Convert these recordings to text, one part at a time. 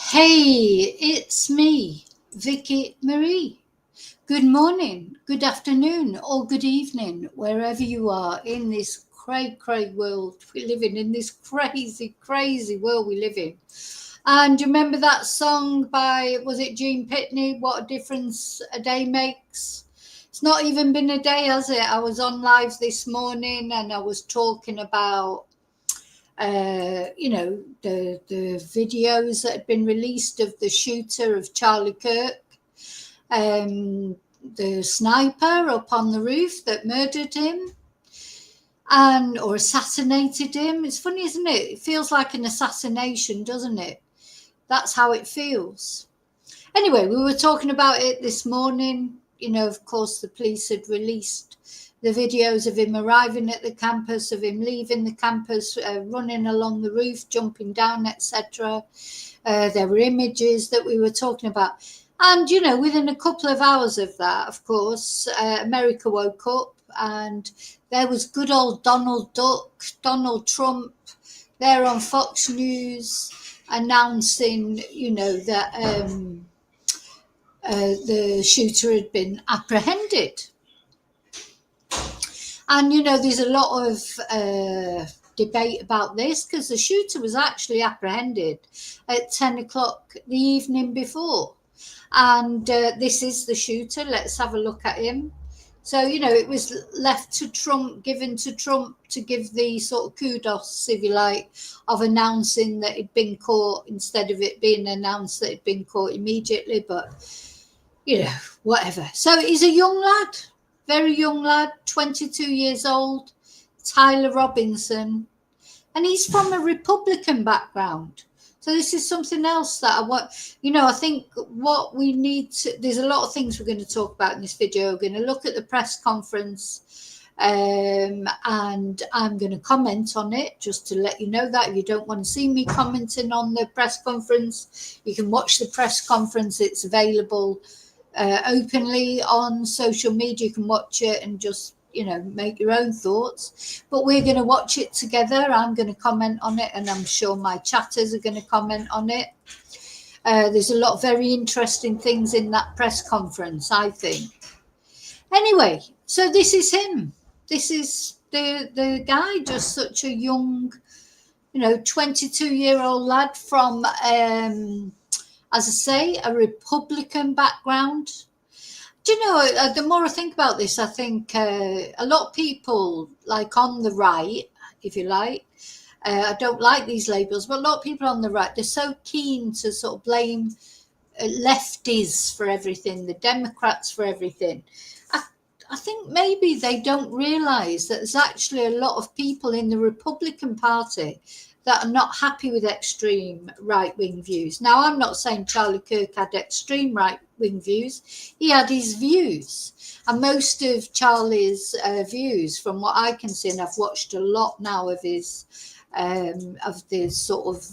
Hey, it's me, Vicky Marie. Good morning, good afternoon, or good evening, wherever you are in this cray world we live in this crazy world we live in. And you remember that song by, was it Gene Pitney, What a Difference a Day Makes? It's not even been a day, has it? I was on live this morning and I was talking about the videos that had been released of the shooter of Charlie Kirk, the sniper up on the roof that murdered him or assassinated him. It's funny, isn't it? It feels like an assassination, doesn't it? That's how it feels. Anyway, we were talking about it this morning. Of course, the police had released the videos of him arriving at the campus, of him leaving the campus, running along the roof, jumping down, etc. There were images that we were talking about. And, within a couple of hours of that, of course, America woke up and there was good old Donald Trump, there on Fox News announcing, that the shooter had been apprehended. And, there's a lot of debate about this because the shooter was actually apprehended at 10 o'clock the evening before. And this is the shooter. Let's have a look at him. So, it was left to Trump, given to Trump to give the sort of kudos, if you like, of announcing that he'd been caught instead of it being announced that he'd been caught immediately. But, whatever. So he's a young lad. Very young lad, 22 years old, Tyler Robinson, and he's from a Republican background. So this is something else that I want, I think what we need to, there's a lot of things we're going to talk about in this video. We're going to look at the press conference and I'm going to comment on it just to let you know that if you don't want to see me commenting on the press conference, you can watch the press conference. It's available openly on social media. You can watch it and just make your own thoughts, but we're going to watch it together. I'm going to comment on it and I'm sure my chatters are going to comment on it. There's a lot of very interesting things in that press conference, I think. Anyway, so this is him. This is the guy, just such a young 22-year-old lad from as I say, a Republican background. Do the more I think about this, I think a lot of people, like on the right, if you like, I don't like these labels, but a lot of people on the right, they're so keen to sort of blame lefties for everything, the Democrats for everything. I think maybe they don't realise that there's actually a lot of people in the Republican Party that are not happy with extreme right-wing views. Now, I'm not saying Charlie Kirk had extreme right-wing views. He had his views. And most of Charlie's views, from what I can see, and I've watched a lot now of his, of the sort of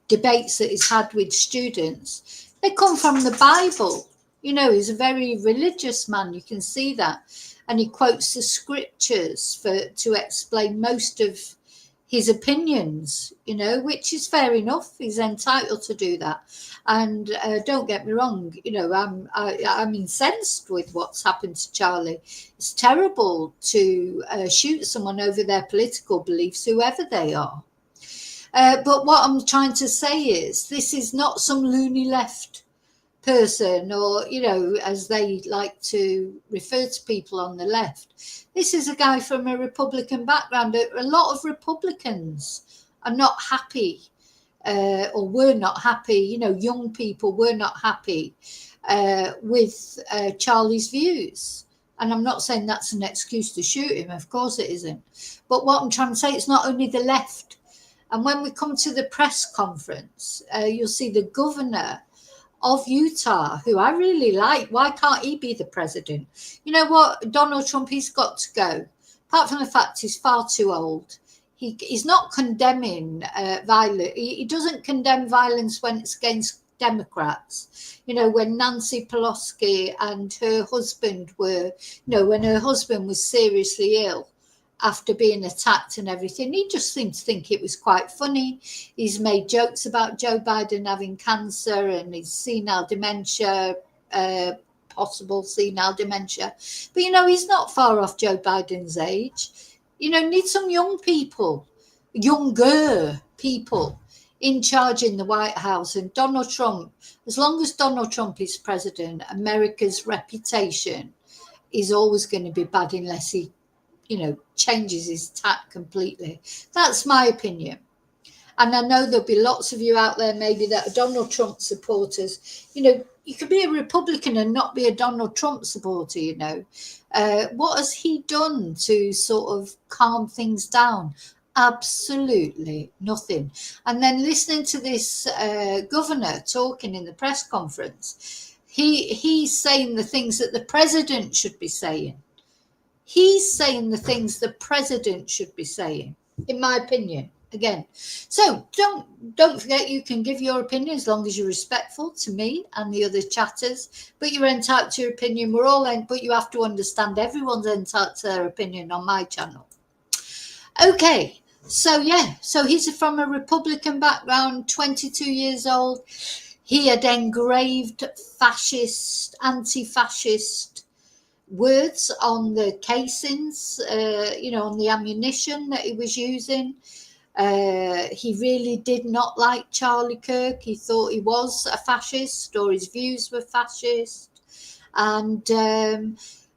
debates that he's had with students, they come from the Bible. He's a very religious man. You can see that. And he quotes the scriptures to explain most of his opinions, which is fair enough. He's entitled to do that. And don't get me wrong, I'm incensed with what's happened to Charlie. It's terrible to shoot someone over their political beliefs, whoever they are. But what I'm trying to say is this is not some loony left person, or as they like to refer to people on the left. This is a guy from a Republican background. A lot of Republicans are not happy or were not happy, young people were not happy with Charlie's views. And I'm not saying that's an excuse to shoot him. Of course it isn't. But what I'm trying to say, it's not only the left. And when we come to the press conference, you'll see the governor of Utah, who I really like. Why can't he be the president? You know what? Donald Trump, he's got to go. Apart from the fact he's far too old. He's not condemning violence. He doesn't condemn violence when it's against Democrats. You know, when Nancy Pelosi and her husband were, when her husband was seriously ill after being attacked and everything, he just seemed to think it was quite funny. He's made jokes about Joe Biden having cancer and his senile dementia, possible senile dementia. But, he's not far off Joe Biden's age. Need some young people, younger people in charge in the White House. And Donald Trump, as long as Donald Trump is president, America's reputation is always going to be bad unless he changes his tack completely. That's my opinion. And I know there'll be lots of you out there maybe that are Donald Trump supporters. You could be a Republican and not be a Donald Trump supporter, What has he done to sort of calm things down? Absolutely nothing. And then listening to this governor talking in the press conference, he's saying the things that the president should be saying. He's saying the things the president should be saying, in my opinion, again. So don't forget, you can give your opinion as long as you're respectful to me and the other chatters, but you're entitled to your opinion. We're all in, but you have to understand everyone's entitled to their opinion on my channel. Okay, so he's from a Republican background, 22 years old. He had engraved fascist, anti-fascist words on the casings, on the ammunition that he was using. He really did not like Charlie Kirk. He thought he was a fascist, or his views were fascist. And,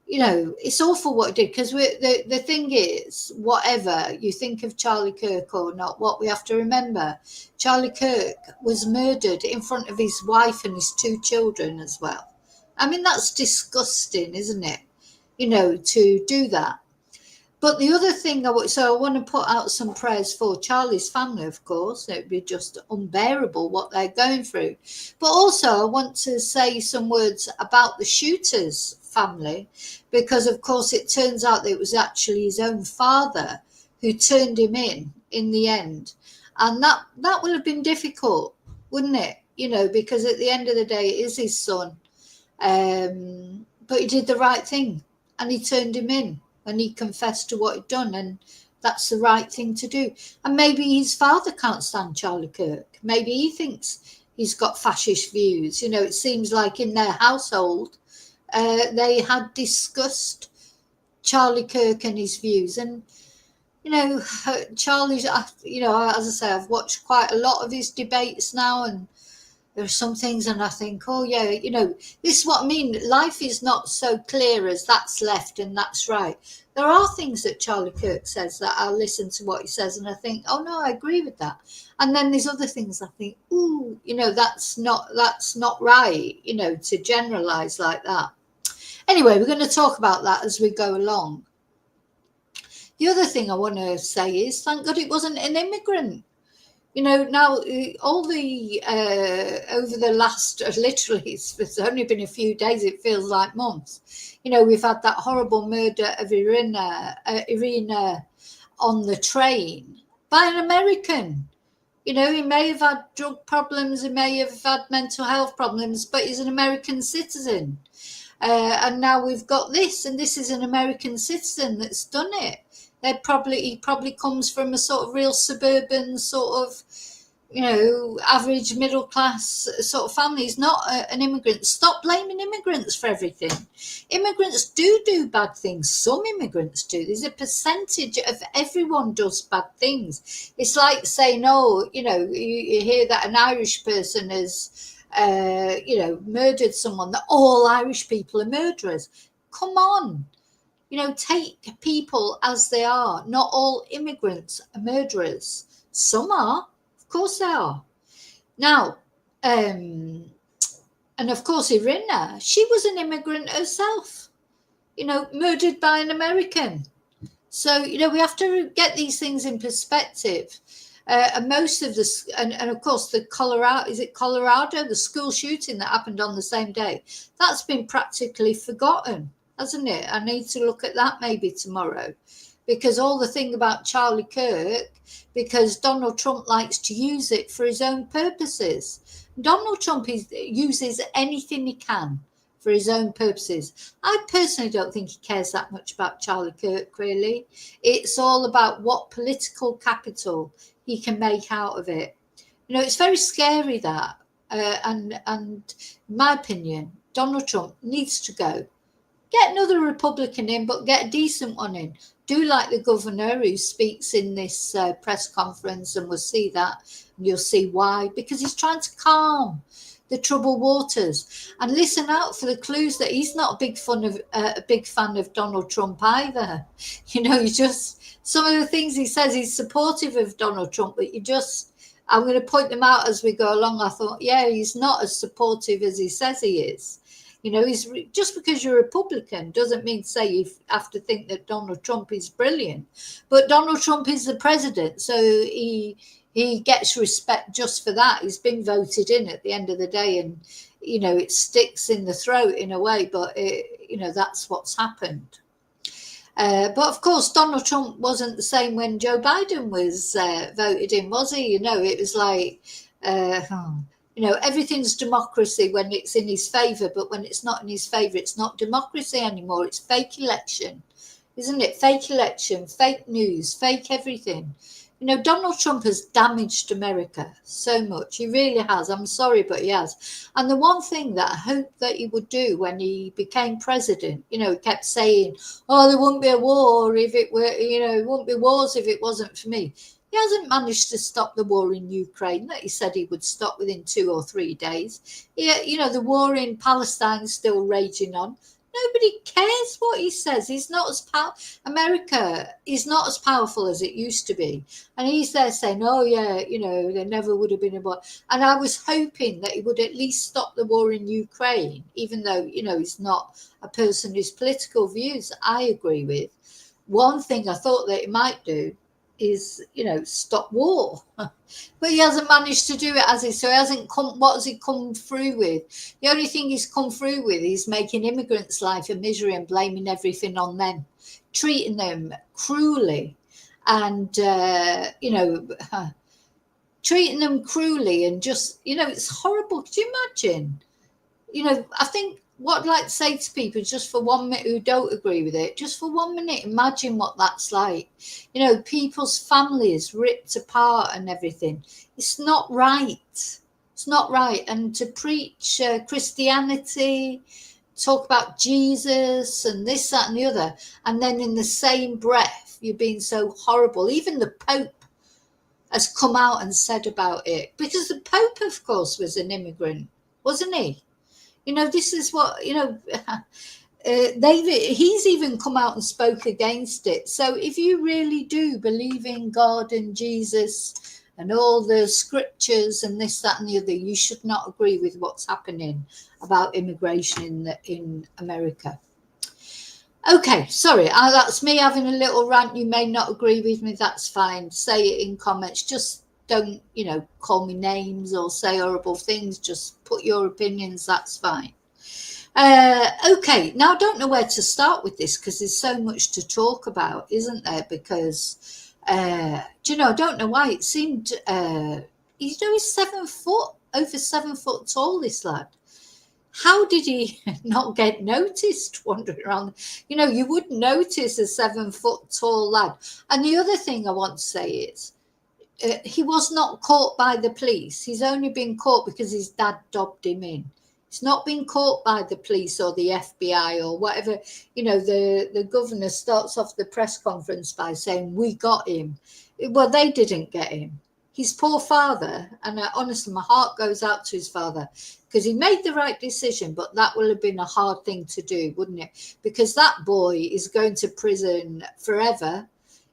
it's awful what he did, because the thing is, whatever you think of Charlie Kirk or not, what we have to remember, Charlie Kirk was murdered in front of his wife and his 2 children as well. I mean, that's disgusting, isn't it? To do that. But the other thing I want to put out some prayers for Charlie's family, of course. It would be just unbearable what they're going through. But also I want to say some words about the shooter's family, because of course it turns out that it was actually his own father who turned him in the end. And that would have been difficult, wouldn't it? Because at the end of the day, it is his son. But he did the right thing, and he turned him in, and he confessed to what he'd done, and that's the right thing to do. And maybe his father can't stand Charlie Kirk. Maybe he thinks he's got fascist views. It seems like in their household, they had discussed Charlie Kirk and his views. And, Charlie's, as I say, I've watched quite a lot of his debates now, and there are some things, and I think, oh yeah, this is what I mean. Life is not so clear as that's left and that's right. There are things that Charlie Kirk says that I'll listen to what he says, and I think, oh no, I agree with that. And then there's other things I think, ooh, that's not right, to generalize like that. Anyway, we're going to talk about that as we go along. The other thing I want to say is, thank God it wasn't an immigrant. Now all the over the last, literally, it's only been a few days, it feels like months. We've had that horrible murder of Irina on the train by an American. He may have had drug problems, he may have had mental health problems, but he's an American citizen. And now we've got this, and this is an American citizen that's done it. He probably comes from a sort of real suburban sort of, average middle class sort of family. He's not an immigrant. Stop blaming immigrants for everything. Immigrants do bad things. Some immigrants do. There's a percentage of everyone does bad things. It's like saying, you hear that an Irish person has, murdered someone, that all Irish people are murderers. Come on. Take people as they are. Not all immigrants are murderers. Some are. Of course they are. Now, and of course Irina, she was an immigrant herself. murdered by an American. So, we have to get these things in perspective. And most of this, and of course, the Colorado, the school shooting that happened on the same day, that's been practically forgotten, hasn't it? I need to look at that maybe tomorrow, because all the thing about Charlie Kirk, because Donald Trump likes to use it for his own purposes. Donald Trump uses anything he can for his own purposes. I personally don't think he cares that much about Charlie Kirk, really. It's all about what political capital he can make out of it. It's very scary, that. And in my opinion, Donald Trump needs to go. Get another Republican in, but get a decent one in. Do like the governor who speaks in this press conference, and we'll see that, and you'll see why. Because he's trying to calm the troubled waters, and listen out for the clues that he's not a big fan of Donald Trump either. You just, some of the things he says, he's supportive of Donald Trump, but I'm going to point them out as we go along. I thought, yeah, he's not as supportive as he says he is. Just because you're a Republican doesn't mean to say you have to think that Donald Trump is brilliant. But Donald Trump is the president, so he gets respect just for that. He's been voted in at the end of the day, and it sticks in the throat in a way, but that's what's happened. But of course, Donald Trump wasn't the same when Joe Biden was voted in, was he? It was like, everything's democracy when it's in his favour, but when it's not in his favour, it's not democracy anymore. It's fake election, isn't it? Fake election, fake news, fake everything. Donald Trump has damaged America so much. He really has. I'm sorry, but he has. And the one thing that I hoped that he would do when he became president, he kept saying, oh, there wouldn't be a war if it were, it wouldn't be wars if it wasn't for me. He hasn't managed to stop the war in Ukraine that he said he would stop within 2 or 3 days. The war in Palestine is still raging on. Nobody cares what he says. He's not as America is not as powerful as it used to be. And he's there saying, oh, yeah, there never would have been a war. And I was hoping that he would at least stop the war in Ukraine, even though, he's not a person whose political views I agree with. One thing I thought that he might do is, stop war. But he hasn't managed to do it, has he? So he hasn't what has he come through with? The only thing he's come through with is making immigrants' life a misery and blaming everything on them, treating them cruelly, and, treating them cruelly, and just, it's horrible. Could you imagine? I think what I'd like to say to people, just for 1 minute, who don't agree with it, just for 1 minute, imagine what that's like. People's families ripped apart and everything. It's not right. It's not right. And to preach Christianity, talk about Jesus and this, that, and the other, and then in the same breath, you're being so horrible. Even the Pope has come out and said about it, because the Pope, of course, was an immigrant, wasn't he? This is what, he's even come out and spoke against it. So if you really do believe in God and Jesus and all the scriptures and this, that, and the other, you should not agree with what's happening about immigration in America. Okay, sorry, that's me having a little rant. You may not agree with me, that's fine. Say it in comments. Just don't, call me names or say horrible things. Just put your opinions, that's fine. Okay, now I don't know where to start with this, because there's so much to talk about, isn't there? Because, I don't know why it seemed, he's 7 foot, over 7 foot tall, this lad. How did he not get noticed wandering around? You wouldn't notice a 7 foot tall lad. And the other thing I want to say is, he was not caught by the police. He's only been caught because his dad dobbed him in. He's not been caught by the police or the FBI or whatever. The governor starts off the press conference by saying, we got him. Well, they didn't get him. His poor father, and honestly, my heart goes out to his father, because he made the right decision, but that would have been a hard thing to do, wouldn't it? Because that boy is going to prison forever.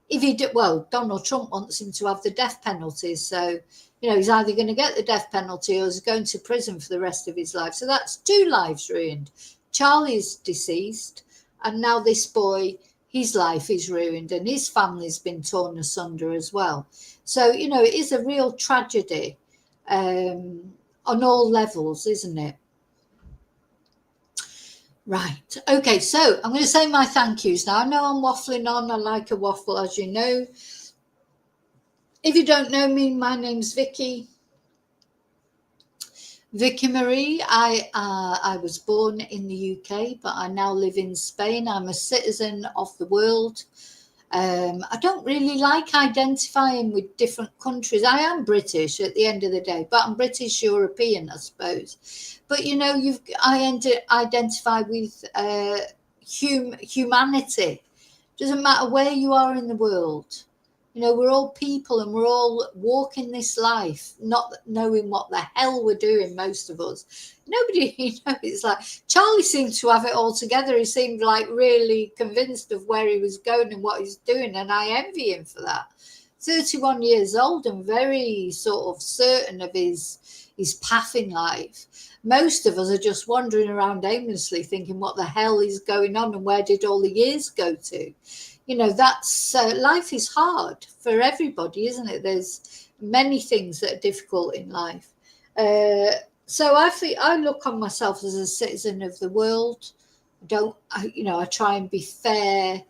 If he did, well, Donald Trump wants him to have the death penalty. So, he's either going to get the death penalty or he's going to prison for the rest of his life. So that's 2 lives ruined. Charlie's deceased. And now this boy, his life is ruined and his family's been torn asunder as well. So, you know, it is a real tragedy on all levels, isn't it? Right. Okay, so I'm going to say my thank yous now. I know I'm waffling on. I like a waffle, as you know. If you don't know me, my name's Vicky Marie. I was born in the UK, but I now live in Spain. I'm a citizen of the world. I don't really like identifying with different countries. I am British at the end of the day, but I'm British European, I suppose. But you know, I identify with humanity. Doesn't matter where you are in the world. You know, we're all people and we're all walking this life, not knowing what the hell we're doing, most of us. Nobody, you know, it's like Charlie seemed to have it all together. He seemed like really convinced of where he was going and what he's doing, and I envy him for that. 31 years old and very sort of certain of his path in life. Most of us are just wandering around aimlessly thinking what the hell is going on and where did all the years go to. You know, that's life is hard for everybody, isn't it? There's many things that are difficult in life. So I look on myself as a citizen of the world. I try and be fair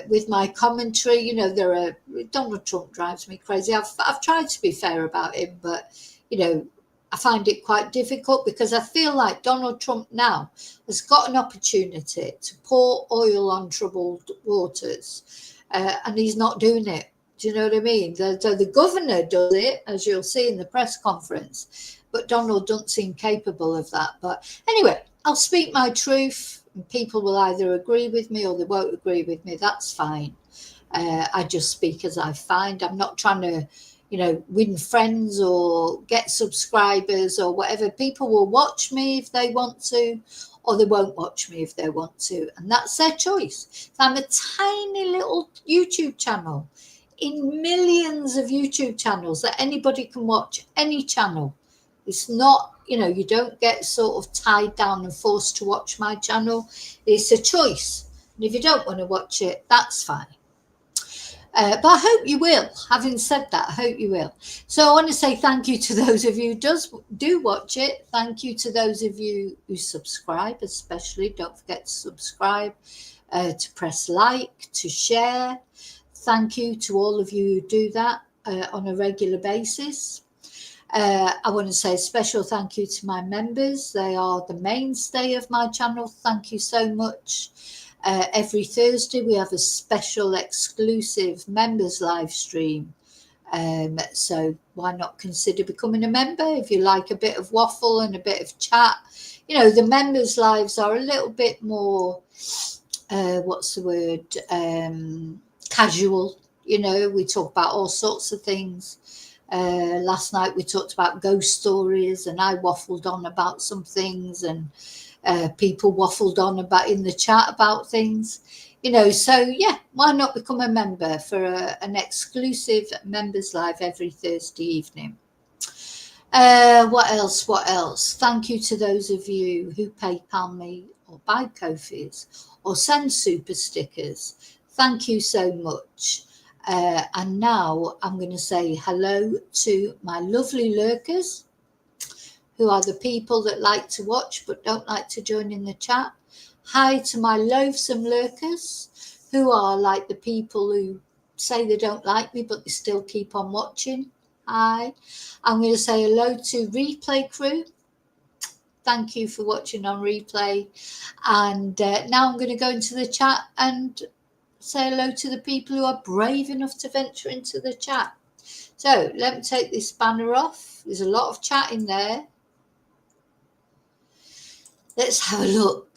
with my commentary. You know, Donald Trump drives me crazy. I've tried to be fair about him, but you know, I find it quite difficult because I feel like Donald Trump now has got an opportunity to pour oil on troubled waters, and he's not doing it. Do you know what I mean? The governor does it, as you'll see in the press conference, but Donald doesn't seem capable of that. But anyway, I'll speak my truth, and people will either agree with me or they won't agree with me. That's fine. I just speak as I find. I'm not trying to, you know, win friends or get subscribers or whatever. People will watch me if they want to, or they won't watch me if they want to, and that's their choice. I'm a tiny little YouTube channel in millions of YouTube channels that anybody can watch any channel. It's not, you know, you don't get sort of tied down and forced to watch my channel. It's a choice, and if you don't want to watch it, that's fine. But I hope you will. Having said that, I hope you will. So I want to say thank you to those of you who do watch it. Thank you to those of you who subscribe, especially. Don't forget to subscribe, to press like, to share. Thank you to all of you who do that on a regular basis. I want to say a special thank you to my members. They are the mainstay of my channel. Thank you so much. Every Thursday we have a special exclusive members live stream. So why not consider becoming a member if you like a bit of waffle and a bit of chat. You know, the members lives are a little bit more, casual. You know, we talk about all sorts of things. Last night we talked about ghost stories and I waffled on about some things, and people waffled on about in the chat about things, you know. So yeah, why not become a member for an exclusive members live every Thursday evening. What else? Thank you to those of you who PayPal me or buy Ko-fis or send super stickers. Thank you so much. And now I'm going to say hello to my lovely lurkers, who are the people that like to watch but don't like to join in the chat. Hi to my loathsome lurkers, who are like the people who say they don't like me but they still keep on watching. Hi. I'm going to say hello to Replay Crew. Thank you for watching on replay. And now I'm going to go into the chat and say hello to the people who are brave enough to venture into the chat. So let me take this banner off. There's a lot of chat in there. Let's have a look.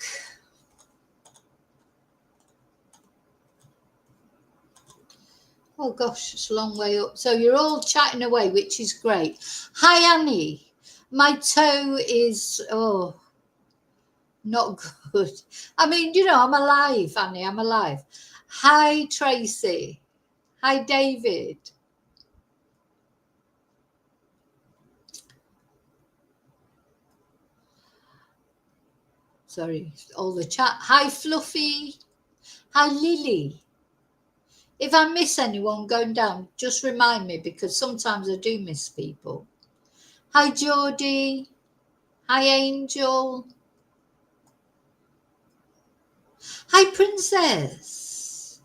Oh gosh, it's a long way up. So you're all chatting away, which is great. Hi Annie. My toe is not good. I mean, you know, I'm alive, Annie. I'm alive. Hi Tracy. Hi David. Sorry, all the chat. Hi, Fluffy. Hi, Lily. If I miss anyone going down, just remind me, because sometimes I do miss people. Hi, Geordie. Hi, Angel. Hi, Princess.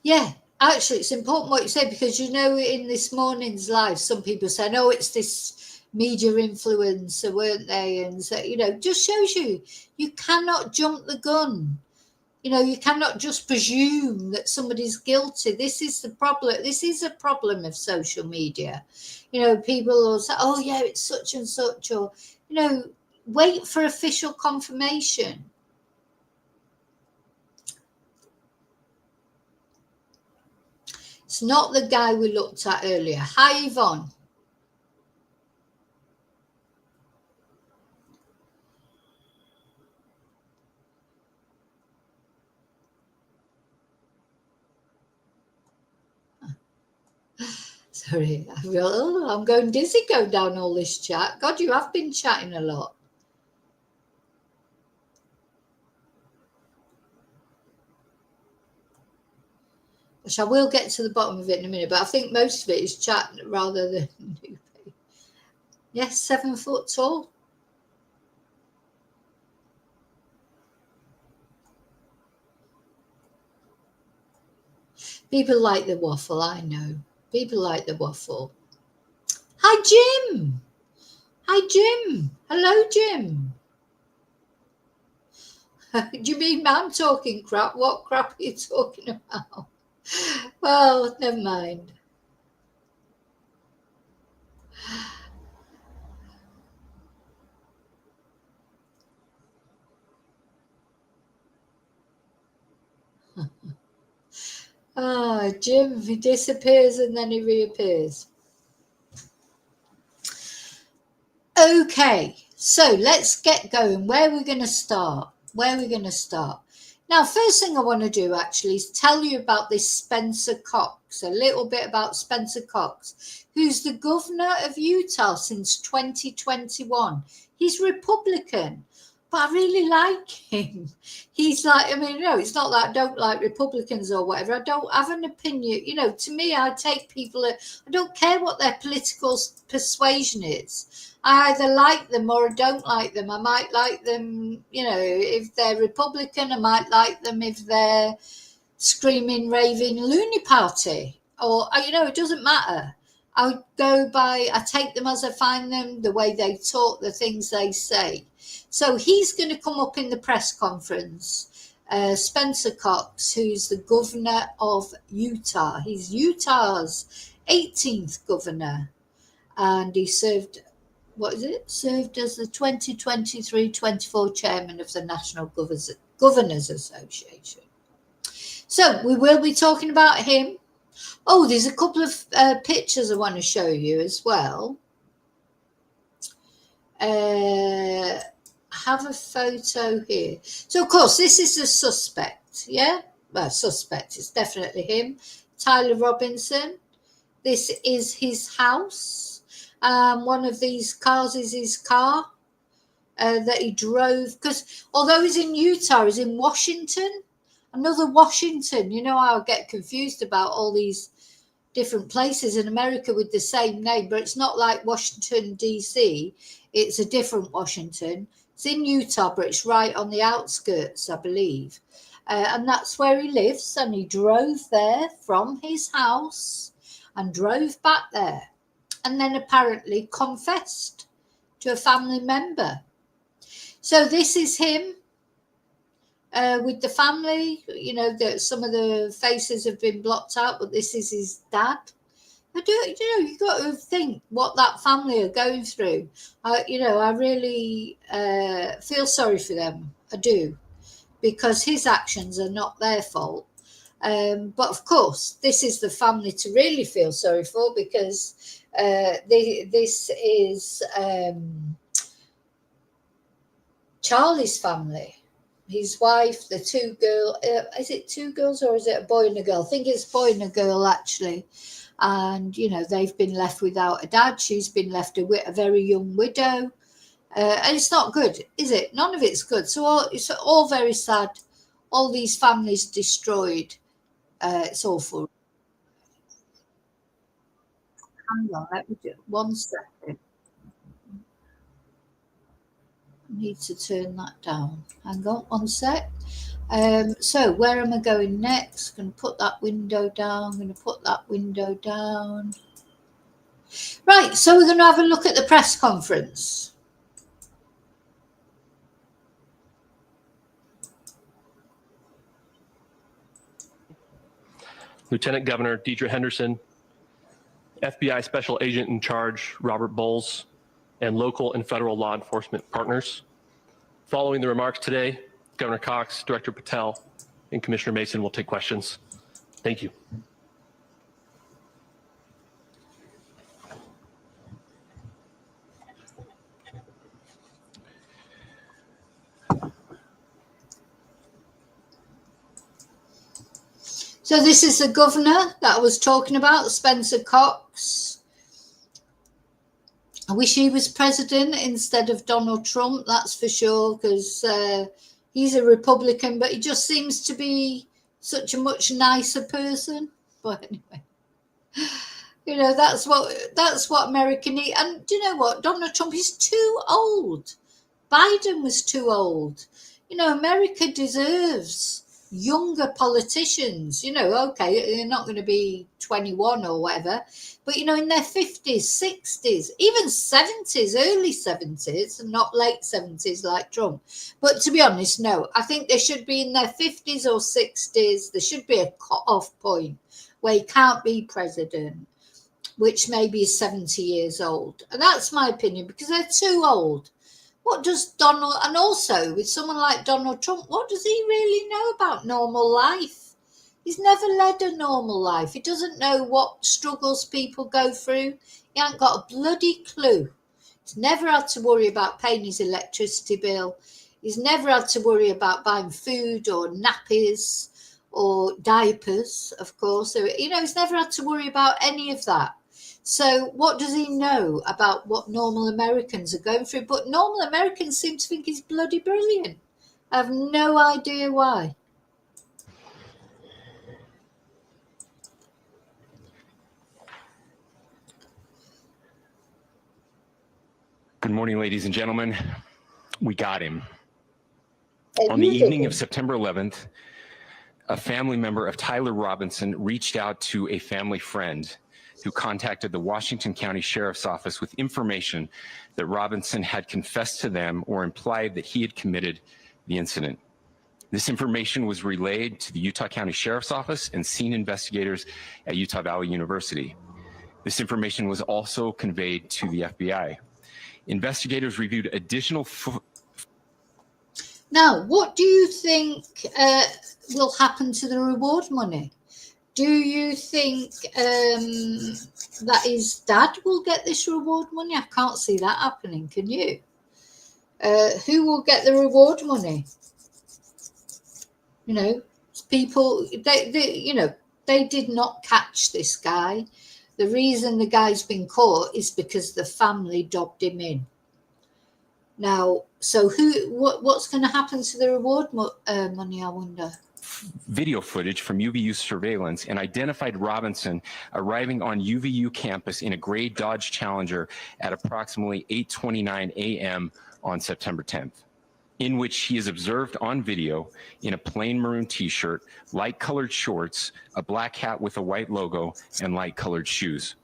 Yeah, actually, it's important what you say, because you know, in this morning's live, some people said, "Oh, it's this media influencer, weren't they?" And so, you know, just shows you cannot jump the gun. You know, you cannot just presume that somebody's guilty. This is the problem. This is a problem of social media. You know, people will say, "Oh, yeah, it's such and such," or, you know, wait for official confirmation. It's not the guy we looked at earlier. Hi, Yvonne. Sorry, I feel, oh, I'm going dizzy going down all this chat. God, you have been chatting a lot. Which I will get to the bottom of it in a minute, but I think most of it is chat rather than new. Yes, 7 foot tall. People like the waffle, I know. People like the waffle. Hi, Jim. Hi, Jim. Hello, Jim. Do you mean I'm talking crap? What crap are you talking about? Well, never mind. Ah, Jim, he disappears and then he reappears. Okay, so let's get going. Where are we going to start? Now, first thing I want to do actually is tell you about this Spencer Cox, a little bit about Spencer Cox, who's the governor of Utah since 2021. He's Republican, but I really like him. He's like, I mean, you know, it's not that I don't like Republicans or whatever. I don't have an opinion. You know, to me, I take people, I don't care what their political persuasion is. I either like them or I don't like them. I might like them, you know, if they're Republican. I might like them if they're screaming, raving loony party. Or, you know, it doesn't matter. I take them as I find them, the way they talk, the things they say. So he's going to come up in the press conference. Spencer Cox, who's the governor of Utah. He's Utah's 18th governor. And he served as the 2023-24 chairman of the National Governors Association. So we will be talking about him. Oh, there's a couple of pictures I want to show you as well. I have a photo here. So, of course, this is a suspect, yeah? Well, suspect, it's definitely him. Tyler Robinson. This is his house. One of these cars is his car that he drove. Because although he's in Utah, he's in Washington. Another Washington. You know how I get confused about all these different places in America with the same name, but it's not like Washington, D.C. It's a different Washington. It's in Utah, but it's right on the outskirts, I believe. And that's where he lives. And he drove there from his house and drove back there. And then apparently confessed to a family member. So this is him with the family. You know, some of the faces have been blocked out, but this is his dad. You've got to think what that family are going through. I really feel sorry for them. I do, because his actions are not their fault. But of course, this is the family to really feel sorry for, because this is Charlie's family. His wife, the two girls. Is it two girls or is it a boy and a girl? I think it's a boy and a girl, actually. and they've been left without a dad. She's been left a very young widow, and it's not good, is it? None of it's good. So it's all very sad. All these families destroyed. It's awful. Hang on, let me do 1 second. I need to turn that down. Hang on 1 sec. So where am I going next? Going to put that window down. Going to put that window down. Right, so we're going to have a look at the press conference. Lieutenant Governor Deidre Henderson, FBI Special Agent in Charge Robert Bowles, and local and federal law enforcement partners. Following the remarks today, Governor Cox, Director Patel, and Commissioner Mason will take questions. Thank you. So this is the governor that I was talking about, Spencer Cox. I wish he was president instead of Donald Trump, that's for sure, because he's a Republican, but he just seems to be such a much nicer person. But anyway, that's what America needs. And do you know what? Donald Trump is too old. Biden was too old. America deserves younger politicians. Okay, they're not going to be 21 or whatever, but in their 50s, 60s, even 70s, early 70s, and not late 70s like Trump. But to be honest, no, I think they should be in their 50s or 60s. There should be a cut-off point where he can't be president, which maybe is 70 years old. And that's my opinion, because they're too old. What does Donald, and also with someone like Donald Trump, what does he really know about normal life? He's never led a normal life. He doesn't know what struggles people go through. He ain't got a bloody clue. He's never had to worry about paying his electricity bill. He's never had to worry about buying food or nappies or diapers, of course. So, he's never had to worry about any of that. So what does he know about what normal Americans are going through? But normal Americans seem to think he's bloody brilliant. I have no idea why. Good morning, ladies and gentlemen. We got him. On the evening of September 11th, a family member of Tyler Robinson reached out to a family friend who contacted the Washington County Sheriff's Office with information that Robinson had confessed to them or implied that he had committed the incident. This information was relayed to the Utah County Sheriff's Office and scene investigators at Utah Valley University. This information was also conveyed to the FBI. Investigators reviewed additional... Now, what do you think will happen to the reward money? Do you think that his dad will get this reward money? I can't see that happening. Can you? Who will get the reward money? People, they did not catch this guy. The reason the guy's been caught is because the family dobbed him in. Now, so what's going to happen to the reward money, I wonder? Video footage from UVU surveillance and identified Robinson arriving on UVU campus in a gray Dodge Challenger at approximately 8:29 a.m. on September 10th, in which he is observed on video in a plain maroon t-shirt, light-colored shorts, a black hat with a white logo, and light-colored shoes.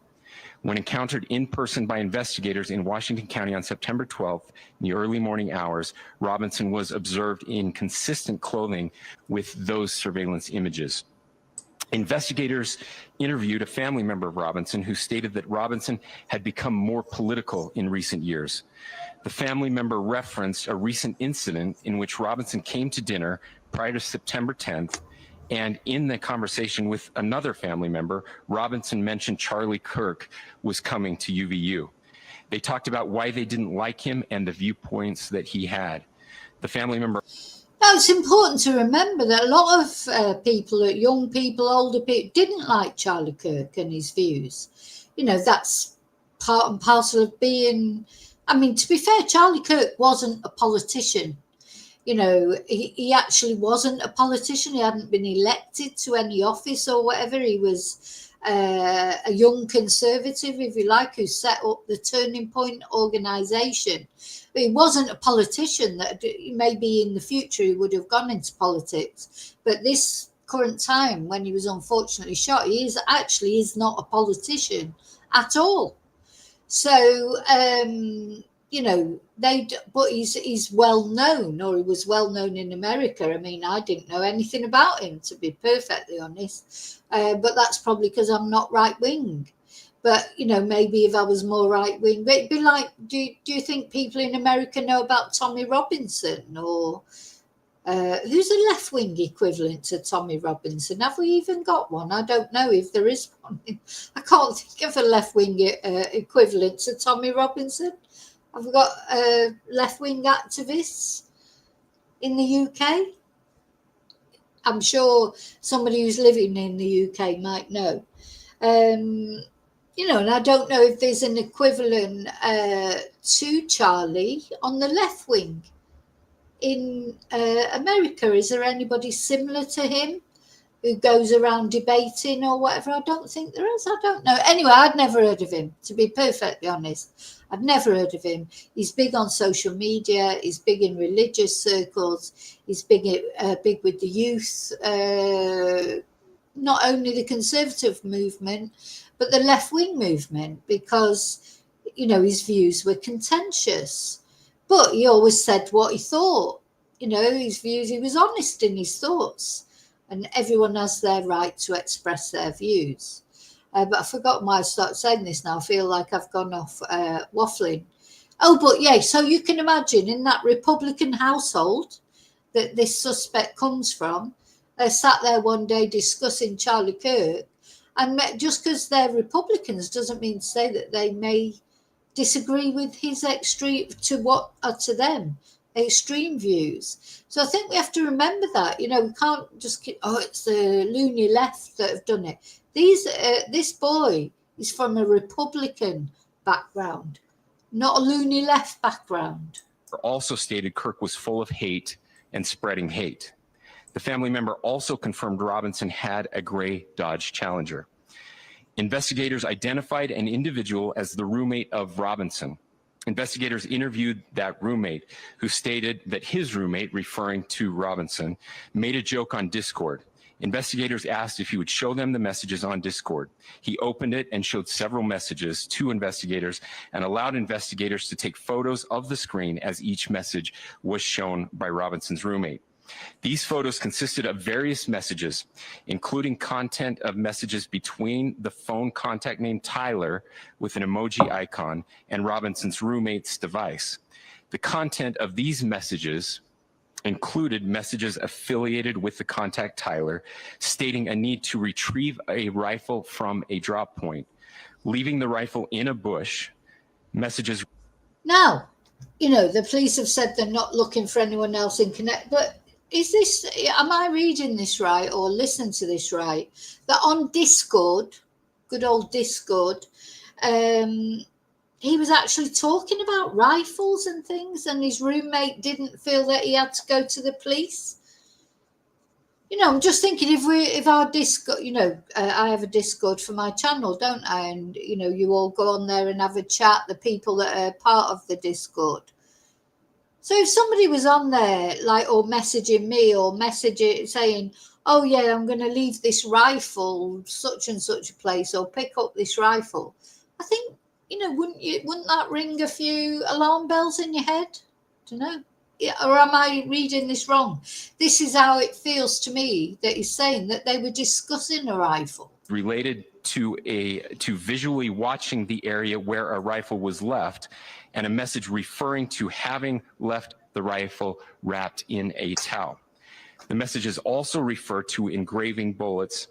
When encountered in person by investigators in Washington County on September 12th in the early morning hours, Robinson was observed in consistent clothing with those surveillance images. Investigators interviewed a family member of Robinson who stated that Robinson had become more political in recent years. The family member referenced a recent incident in which Robinson came to dinner prior to September 10th, and in the conversation with another family member, Robinson mentioned Charlie Kirk was coming to UVU. They talked about why they didn't like him and the viewpoints that he had. The family member... Now, it's important to remember that a lot of people, young people, older people, didn't like Charlie Kirk and his views. You know, that's part and parcel of being. I mean, to be fair, Charlie Kirk wasn't a politician. You know, he actually wasn't a politician. He hadn't been elected to any office or whatever. He was a young conservative, if you like, who set up the Turning Point organisation. But he wasn't a politician. That maybe in the future he would have gone into politics. But this current time, when he was unfortunately shot, he is not a politician at all. So, you know, but he's well known, or he was well known in America. I mean, I didn't know anything about him, to be perfectly honest. But that's probably because I'm not right wing. But, you know, maybe if I was more right wing, but it'd be like, do you think people in America know about Tommy Robinson, or who's a left wing equivalent to Tommy Robinson? Have we even got one? I don't know if there is one. I can't think of a left wing equivalent to Tommy Robinson. Have we got left wing activists in the UK? I'm sure somebody who's living in the UK might know. You know, and I don't know if there's an equivalent to Charlie on the left wing in America. Is there anybody similar to him who goes around debating or whatever? I don't think there is. I don't know. Anyway, I'd never heard of him, to be perfectly honest. I've never heard of him. He's big on social media. He's big in religious circles. He's big with the youth. Not only the conservative movement, but the left-wing movement, because, you know, his views were contentious. But he always said what he thought. You know, his views, he was honest in his thoughts. And everyone has their right to express their views. But I forgot why I started saying this now. I feel like I've gone off waffling. Oh, but yeah, so you can imagine in that Republican household that this suspect comes from, they sat there one day discussing Charlie Kirk. And just because they're Republicans doesn't mean to say that they may disagree with his extreme, to them, extreme views. So I think we have to remember that, you know, we can't just keep, it's the loony left that have done it. This boy is from a Republican background, not a loony left background. Also stated Kirk was full of hate and spreading hate. The family member also confirmed Robinson had a gray Dodge Challenger. Investigators identified an individual as the roommate of Robinson. Investigators interviewed that roommate, who stated that his roommate, referring to Robinson, made a joke on Discord. Investigators asked if he would show them the messages on Discord. He opened it and showed several messages to investigators and allowed investigators to take photos of the screen as each message was shown by Robinson's roommate. These photos consisted of various messages, including content of messages between the phone contact named Tyler with an emoji icon and Robinson's roommate's device. The content of these messages included messages affiliated with the contact Tyler, stating a need to retrieve a rifle from a drop point, leaving the rifle in a bush, messages. Now, you know, the police have said they're not looking for anyone else in connect, but am I reading this right or listening to this right? That on Discord, good old Discord, he was actually talking about rifles and things, and his roommate didn't feel that he had to go to the police. You know, I'm just thinking if our Discord, you know, I have a Discord for my channel, don't I? And, you know, you all go on there and have a chat, the people that are part of the Discord. So if somebody was on there, like, or messaging me or saying, oh yeah, I'm going to leave this rifle such and such a place, or pick up this rifle, I think, you know, wouldn't that ring a few alarm bells in your head? I don't know. Yeah, or am I reading this wrong? This is how it feels to me, that he's saying that they were discussing a rifle. Related to visually watching the area where a rifle was left, and a message referring to having left the rifle wrapped in a towel. The messages also refer to engraving bullets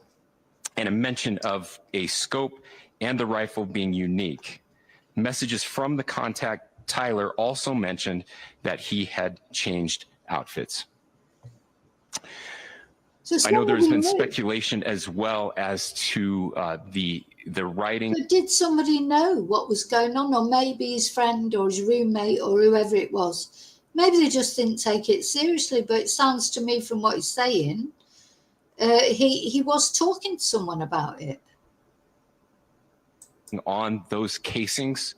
and a mention of a scope and the rifle being unique. Messages from the contact Tyler also mentioned that he had changed outfits. So I know there's been knew. speculation as well as to the writing. But did somebody know what was going on? Or maybe his friend or his roommate or whoever it was. Maybe they just didn't take it seriously. But it sounds to me from what he's saying, he was talking to someone about it. On those casings,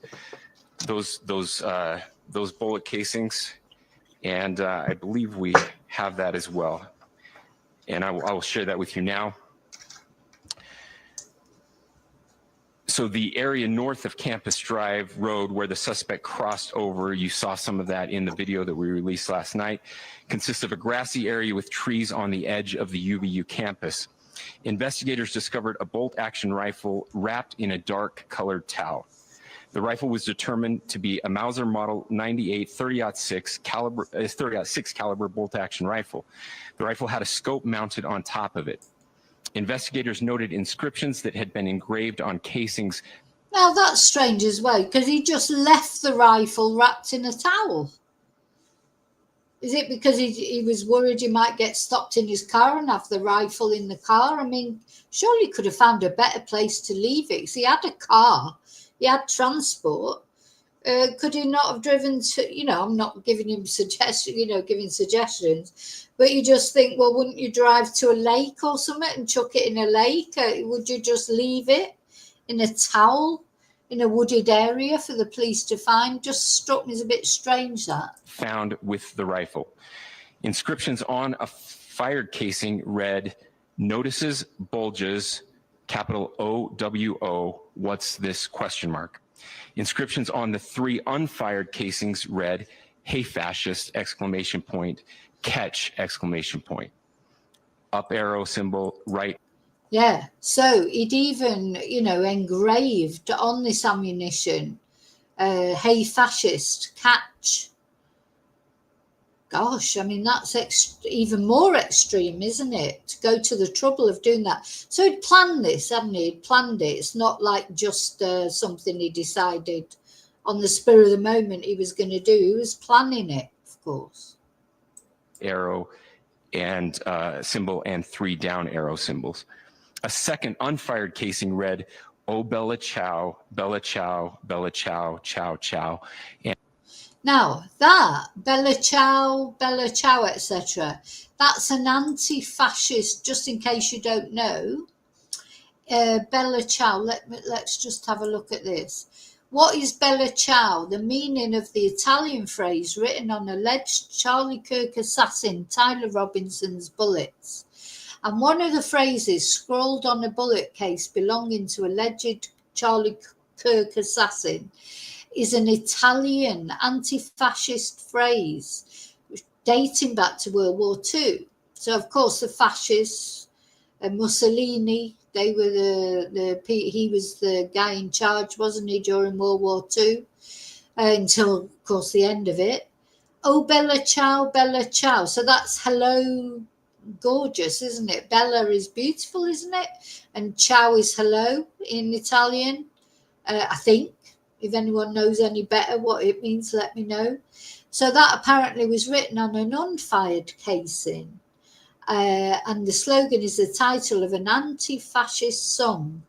those bullet casings, and I believe we have that as well. And I will share that with you now. So the area north of Campus Drive Road where the suspect crossed over, you saw some of that in the video that we released last night, consists of a grassy area with trees on the edge of the UVU campus. Investigators discovered a bolt-action rifle wrapped in a dark-colored towel. The rifle was determined to be a Mauser Model 98 30-06 caliber bolt-action rifle. The rifle had a scope mounted on top of it. Investigators noted inscriptions that had been engraved on casings. Now that's strange as well, because he just left the rifle wrapped in a towel. Is it because he was worried he might get stopped in his car and have the rifle in the car? I mean, surely he could have found a better place to leave it. 'Cause he had a car, he had transport. Could he not have driven to, I'm not giving him giving suggestions, but you just think, well, wouldn't you drive to a lake or something and chuck it in a lake? Would you just leave it in a towel in a wooded area for the police to find? Just struck me as a bit strange, that. Found with the rifle. Inscriptions on a fired casing read, "Notices bulges, capital OWO, what's this, question mark." Inscriptions on the 3 unfired casings read, "Hey fascist, exclamation point, catch, exclamation point." Up arrow symbol, right. Yeah, so it even, engraved on this ammunition, "Hey fascist, catch." Gosh, I mean, that's even more extreme, isn't it? To go to the trouble of doing that. So he'd planned this, hadn't he? He'd planned it. It's not like just something he decided on the spur of the moment he was going to do. He was planning it, of course. Arrow and symbol and 3 down arrow symbols. A second unfired casing read, "Oh, Bella Chow, Bella Chow, Bella Chow, Chow, Chow." And now, that Bella Ciao, etc., that's an anti-fascist, just in case you don't know. Bella Ciao, let's just have a look at this. What is Bella Ciao? The meaning of the Italian phrase written on alleged Charlie Kirk assassin Tyler Robinson's bullets. And one of the phrases scrawled on a bullet case belonging to alleged Charlie Kirk assassin is an Italian anti-fascist phrase dating back to World War II. So, of course, the fascists, Mussolini, they were he was the guy in charge, wasn't he, during World War II, until, of course, the end of it. Oh, Bella Ciao, Bella Ciao. So that's hello, gorgeous, isn't it? Bella is beautiful, isn't it? And ciao is hello in Italian, I think. If anyone knows any better what it means, let me know. So that apparently was written on an unfired casing. And the slogan is the title of an anti-fascist song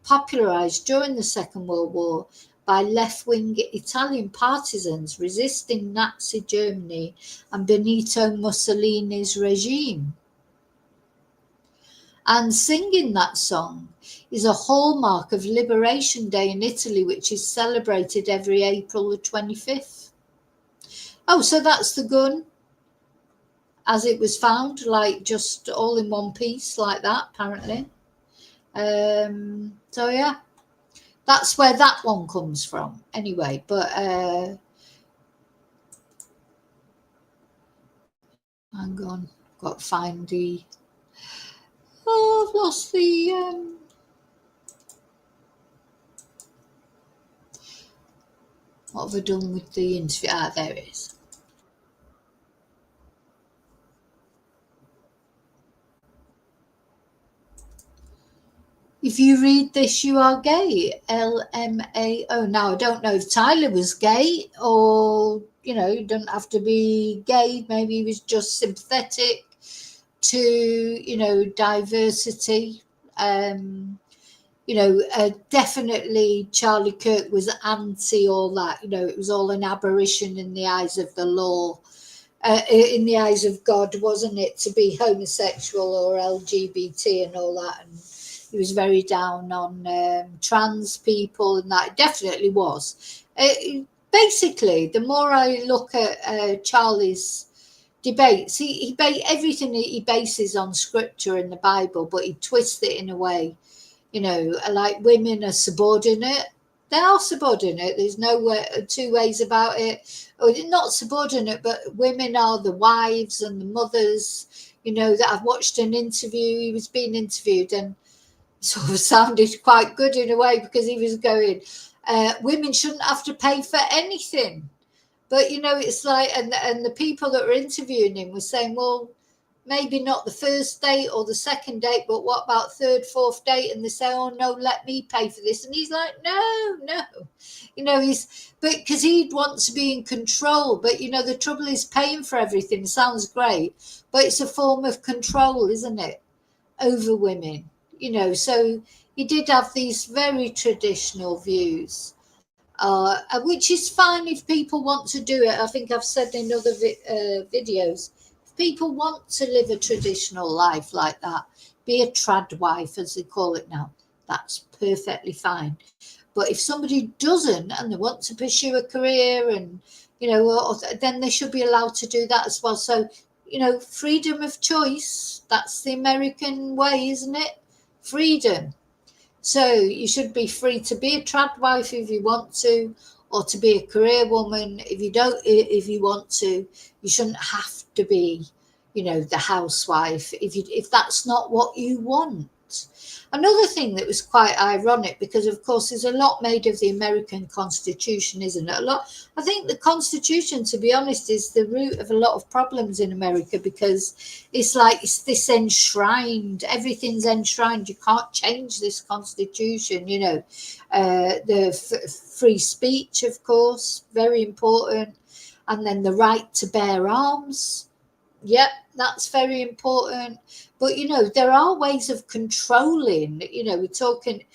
popularised during the Second World War by left-wing Italian partisans resisting Nazi Germany and Benito Mussolini's regime. And singing that song is a hallmark of Liberation Day in Italy, which is celebrated every April the 25th. Oh, so that's the gun as it was found, like just all in one piece like that, apparently. So, yeah, that's where that one comes from anyway. But hang on, got to find the... Oh, I've lost the... What have I done with the interview? Ah, there it is. If you read this, you are gay. LMAO. Now, I don't know if Tyler was gay or, you don't have to be gay. Maybe he was just sympathetic. to, you know, diversity. Definitely Charlie Kirk was anti all that. You know, it was all an aberration in the eyes of the law, in the eyes of God, wasn't it, to be homosexual or LGBT and all that. And he was very down on trans people, and that definitely was. Basically, the more I look at Charlie's debates, everything he bases on scripture in the Bible, but he twists it in a way, you know, like women are subordinate. They are subordinate. There's two ways about it. Or not subordinate, but women are the wives and the mothers. You know, that I've watched an interview. He was being interviewed, and sort of sounded quite good in a way, because he was going, women shouldn't have to pay for anything. But, you know, it's like, and the people that were interviewing him were saying, well, maybe not the first date or the second date, but what about third, fourth date? And they say, oh, no, let me pay for this. And he's like, no. You know, because he'd want to be in control. But, you know, the trouble is paying for everything sounds great, but it's a form of control, isn't it, over women? You know, so he did have these very traditional views. Which is fine if people want to do it. I think I've said in other videos, if people want to live a traditional life like that, be a trad wife, as they call it now, that's perfectly fine. But if somebody doesn't and they want to pursue a career, and, you know, then they should be allowed to do that as well. So, you know, freedom of choice, that's the American way, isn't it? Freedom. So you should be free to be a trad wife if you want to, or to be a career woman if you don't. If you want to, you shouldn't have to be, you know, the housewife if that's not what you want. Another thing that was quite ironic, because of course there's a lot made of the American Constitution, isn't it? I think the Constitution, to be honest, is the root of a lot of problems in America, because it's like it's this enshrined, everything's enshrined. You can't change this Constitution, you know. Free speech, of course, very important. And then the right to bear arms. Yep, that's very important. But, you know, there are ways of controlling, you know, we're talking,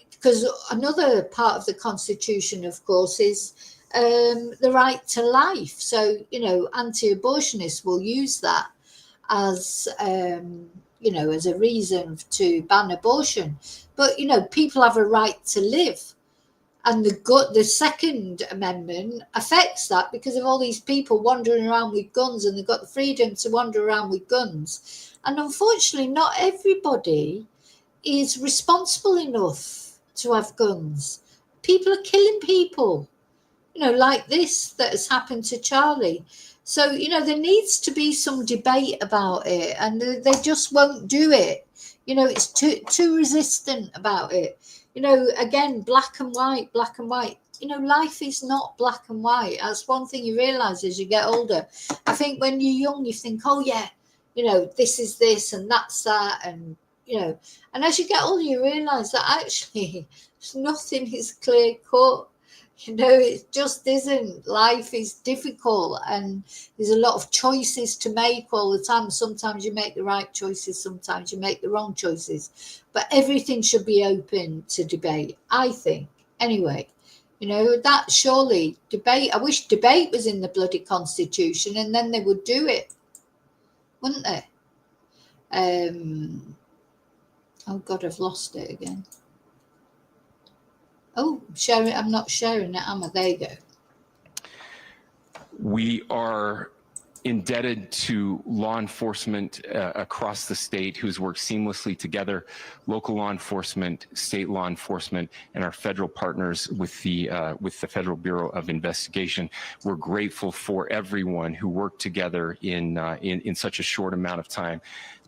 because another part of the Constitution, of course, is the right to life. So, you know, anti-abortionists will use that as, you know, as a reason to ban abortion. But, you know, people have a right to live. And the Second Amendment affects that, because of all these people wandering around with guns, and they've got the freedom to wander around with guns. And unfortunately, not everybody is responsible enough to have guns. People are killing people, you know, like this that has happened to Charlie. So, you know, there needs to be some debate about it, and they just won't do it. You know, it's too resistant about it. You know, again, black and white. You know, life is not black and white. That's one thing you realise as you get older. I think when you're young, you think, oh, yeah, you know, this is this and that's that. And, you know, and as you get older, you realise that actually nothing is clear cut. You know, it just isn't. Life is difficult, and there's a lot of choices to make all the time. Sometimes you make the right choices, sometimes you make the wrong choices. But everything should be open to debate, I think. Anyway, you know, that surely debate. I wish debate was in the bloody Constitution, and then they would do it, wouldn't they? Oh, God, I've lost it again. Oh, sharing. I'm not sharing it, am I? There you go. We are indebted to law enforcement across the state who's worked seamlessly together, local law enforcement, state law enforcement, and our federal partners with the Federal Bureau of Investigation. We're grateful for everyone who worked together in such a short amount of time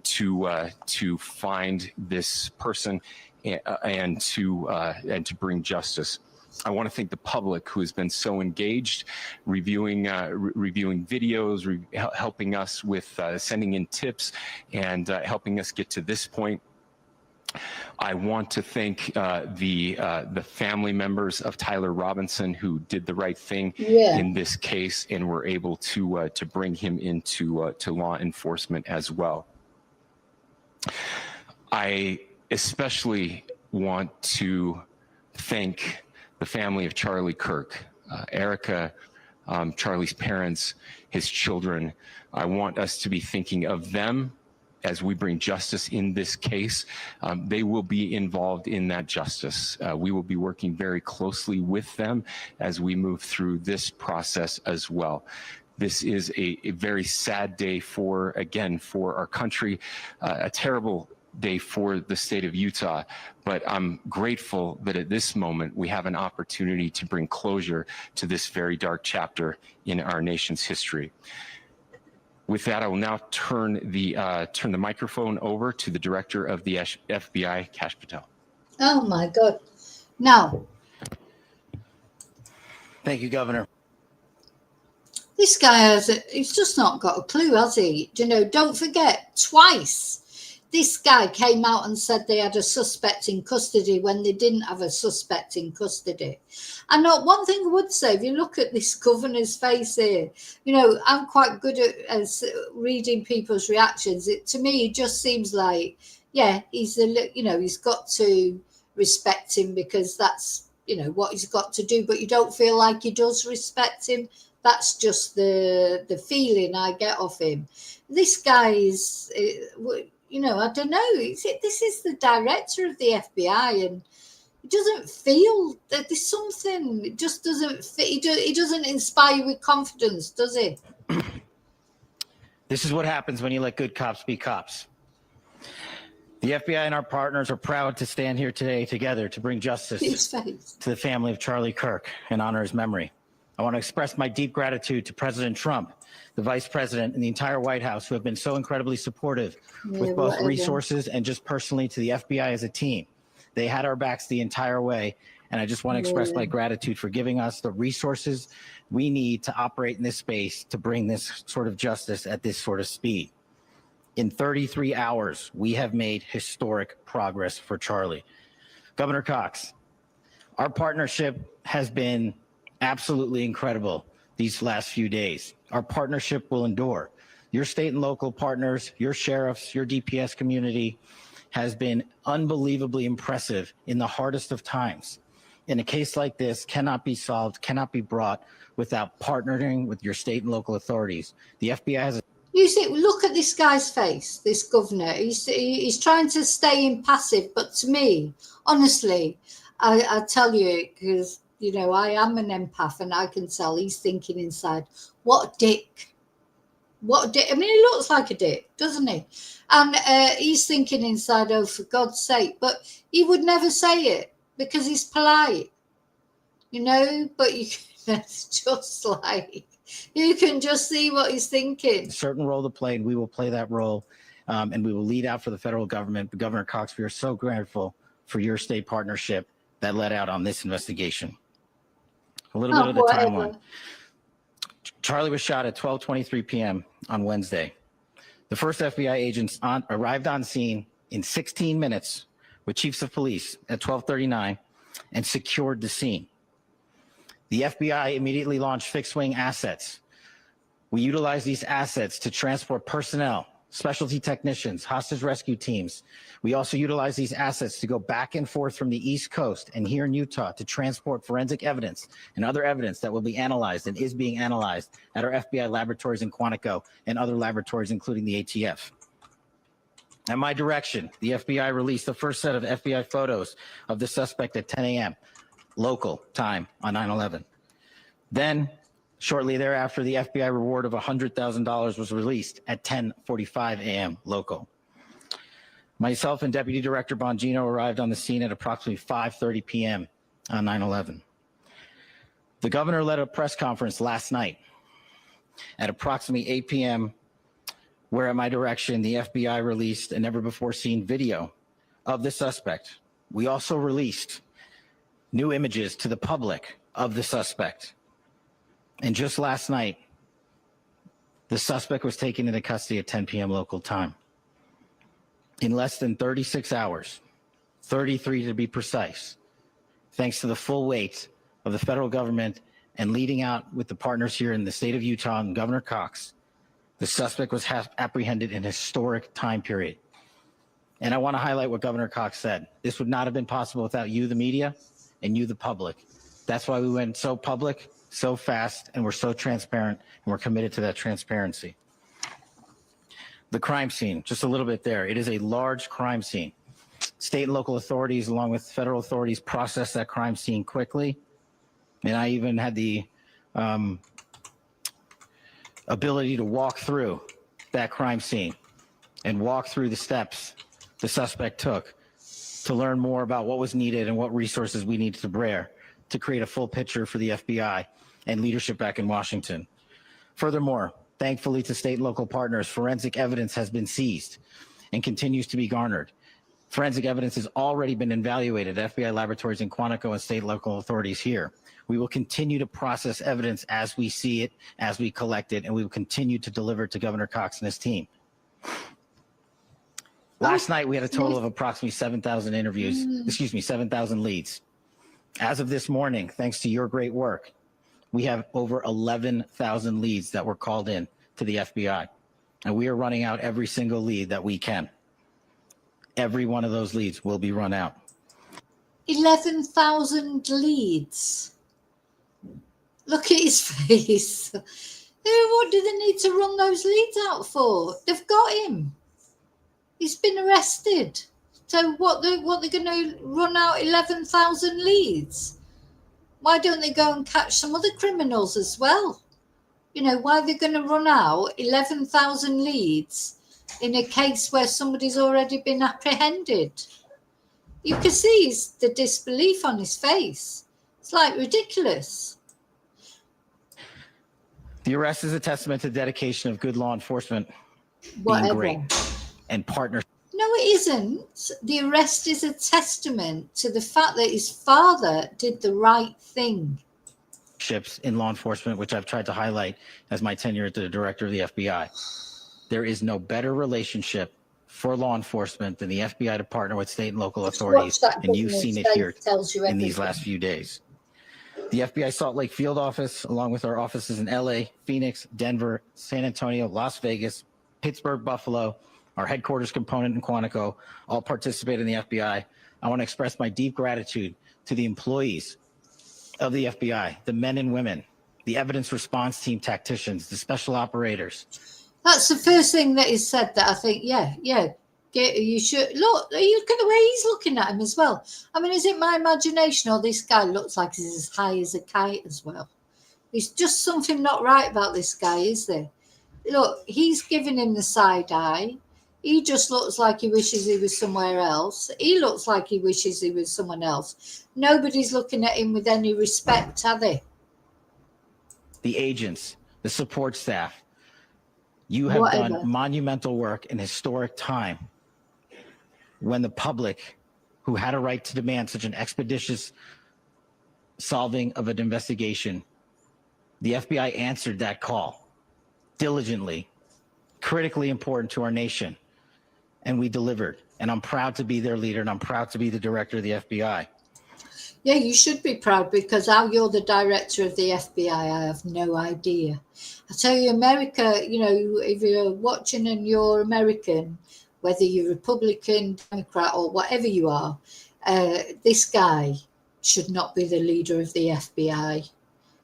to find this person and to bring justice. I want to thank the public who has been so engaged, reviewing videos, helping us with sending in tips, and helping us get to this point. I want to thank the family members of Tyler Robinson who did the right thing in this case and were able to bring him into to law enforcement as well. I especially want to thank the family of Charlie Kirk, Erica, Charlie's parents, his children. I want us to be thinking of them as we bring justice in this case. They will be involved in that justice. We will be working very closely with them as we move through this process as well. This is a very sad day for our country, a terrible day for the state of Utah, but I'm grateful that at this moment we have an opportunity to bring closure to this very dark chapter in our nation's history. With that, I will now turn the microphone over to the director of the FBI, Kash Patel. Oh my God. Now. Thank you, Governor. This guy he's just not got a clue, has he? You know, don't forget, twice this guy came out and said they had a suspect in custody when they didn't have a suspect in custody. And one thing I would say, if you look at this governor's face here, you know, I'm quite good at reading people's reactions. To me, it just seems like, yeah, he's got to respect him because that's, you know, what he's got to do. But you don't feel like he does respect him. That's just the feeling I get off him. This guy is, you know, I don't know. This is the director of the FBI, and it doesn't feel that there's something. It just doesn't fit. He doesn't inspire you with confidence, does he? This is what happens when you let good cops be cops. The FBI and our partners are proud to stand here today together to bring justice to the family of Charlie Kirk and honor his memory. I want to express my deep gratitude to President Trump, the Vice President, and the entire White House who have been so incredibly supportive with both resources and just personally to the FBI as a team. They had our backs the entire way, and I just want to express my gratitude for giving us the resources we need to operate in this space to bring this sort of justice at this sort of speed. In 33 hours, we have made historic progress for Charlie. Governor Cox, our partnership has been absolutely incredible these last few days. Our partnership will endure. Your state and local partners, your sheriffs, your DPS community has been unbelievably impressive in the hardest of times. And a case like this cannot be solved, cannot be brought without partnering with your state and local authorities. The FBI has You see, look at this guy's face, this governor. He's trying to stay impassive, but to me, honestly, I tell you, because you know, I am an empath and I can tell he's thinking inside, what a dick. What a dick. I mean, he looks like a dick, doesn't he? And he's thinking inside, oh, for God's sake. But he would never say it because he's polite, you know, but that's just like, you can just see what he's thinking. A certain role to play, and we will play that role, and we will lead out for the federal government. But Governor Cox, we are so grateful for your state partnership that led out on this investigation. A little bit of the timeline. Charlie was shot at 12:23 p.m. on Wednesday. The first FBI agents arrived on scene in 16 minutes with chiefs of police at 12:39 and secured the scene. The FBI immediately launched fixed-wing assets. We utilized these assets to transport personnel, specialty technicians, hostage rescue teams. We also utilize these assets to go back and forth from the East Coast and here in Utah to transport forensic evidence and other evidence that will be analyzed and is being analyzed at our FBI laboratories in Quantico and other laboratories, including the ATF. At my direction, the FBI released the first set of FBI photos of the suspect at 10 a.m. local time on 9/11. Then, shortly thereafter, the FBI reward of $100,000 was released at 10:45 a.m. local. Myself and Deputy Director Bongino arrived on the scene at approximately 5:30 p.m. on 9/11. The governor led a press conference last night at approximately 8 p.m., where at my direction, the FBI released a never-before-seen video of the suspect. We also released new images to the public of the suspect. And just last night, the suspect was taken into custody at 10 p.m. local time. In less than 36 hours, 33 to be precise, thanks to the full weight of the federal government and leading out with the partners here in the state of Utah and Governor Cox, the suspect was apprehended in a historic time period. And I want to highlight what Governor Cox said. This would not have been possible without you, the media, and you, the public. That's why we went so public, so fast, and we're so transparent, and we're committed to that transparency. The crime scene, just a little bit there. It is a large crime scene. State and local authorities, along with federal authorities, process that crime scene quickly. And I even had the ability to walk through that crime scene and walk through the steps the suspect took to learn more about what was needed and what resources we needed to bear to create a full picture for the FBI and leadership back in Washington. Furthermore, thankfully to state and local partners, forensic evidence has been seized and continues to be garnered. Forensic evidence has already been evaluated at FBI laboratories in Quantico and state and local authorities here. We will continue to process evidence as we see it, as we collect it, and we will continue to deliver it to Governor Cox and his team. Last night, we had a total of approximately 7,000 interviews, 7,000 leads. As of this morning, thanks to your great work, we have over 11,000 leads that were called in to the FBI. And we are running out every single lead that we can. Every one of those leads will be run out. 11,000 leads. Look at his face. What do they need to run those leads out for? They've got him. He's been arrested. So what they're going to run out 11,000 leads? Why don't they go and catch some other criminals as well? You know, why are they going to run out 11,000 leads in a case where somebody's already been apprehended? You can see the disbelief on his face. It's like ridiculous. The arrest is a testament to the dedication of good law enforcement Whatever. being great and partnership. No, it isn't. The arrest is a testament to the fact that his father did the right thing. In law enforcement, which I've tried to highlight as my tenure as the director of the FBI. There is no better relationship for law enforcement than the FBI to partner with state and local authorities, and you've seen it here in these last few days. The FBI Salt Lake field office, along with our offices in LA, Phoenix, Denver, San Antonio, Las Vegas, Pittsburgh, Buffalo, our headquarters component in Quantico, all participate in the FBI. I want to express my deep gratitude to the employees of the FBI, the men and women, the evidence response team tacticians, the special operators. That's the first thing that is said that I think, you should look at the way he's looking at him as well. I mean, is it my imagination or this guy looks like he's as high as a kite as well? There's just something not right about this guy, is there? Look, he's giving him the side eye. He just looks like he wishes he was somewhere else. He looks like he wishes he was someone else. Nobody's looking at him with any respect, are they? The agents, the support staff, you have done monumental work in historic time when the public, who had a right to demand such an expeditious solving of an investigation, the FBI answered that call diligently, critically important to our nation, and we delivered. And I'm proud to be their leader, and I'm proud to be the director of the FBI. Yeah, you should be proud, because how you're the director of the FBI, I have no idea. I tell you, America, you know, if you're watching and you're American, whether you're Republican, Democrat, or whatever you are, this guy should not be the leader of the FBI.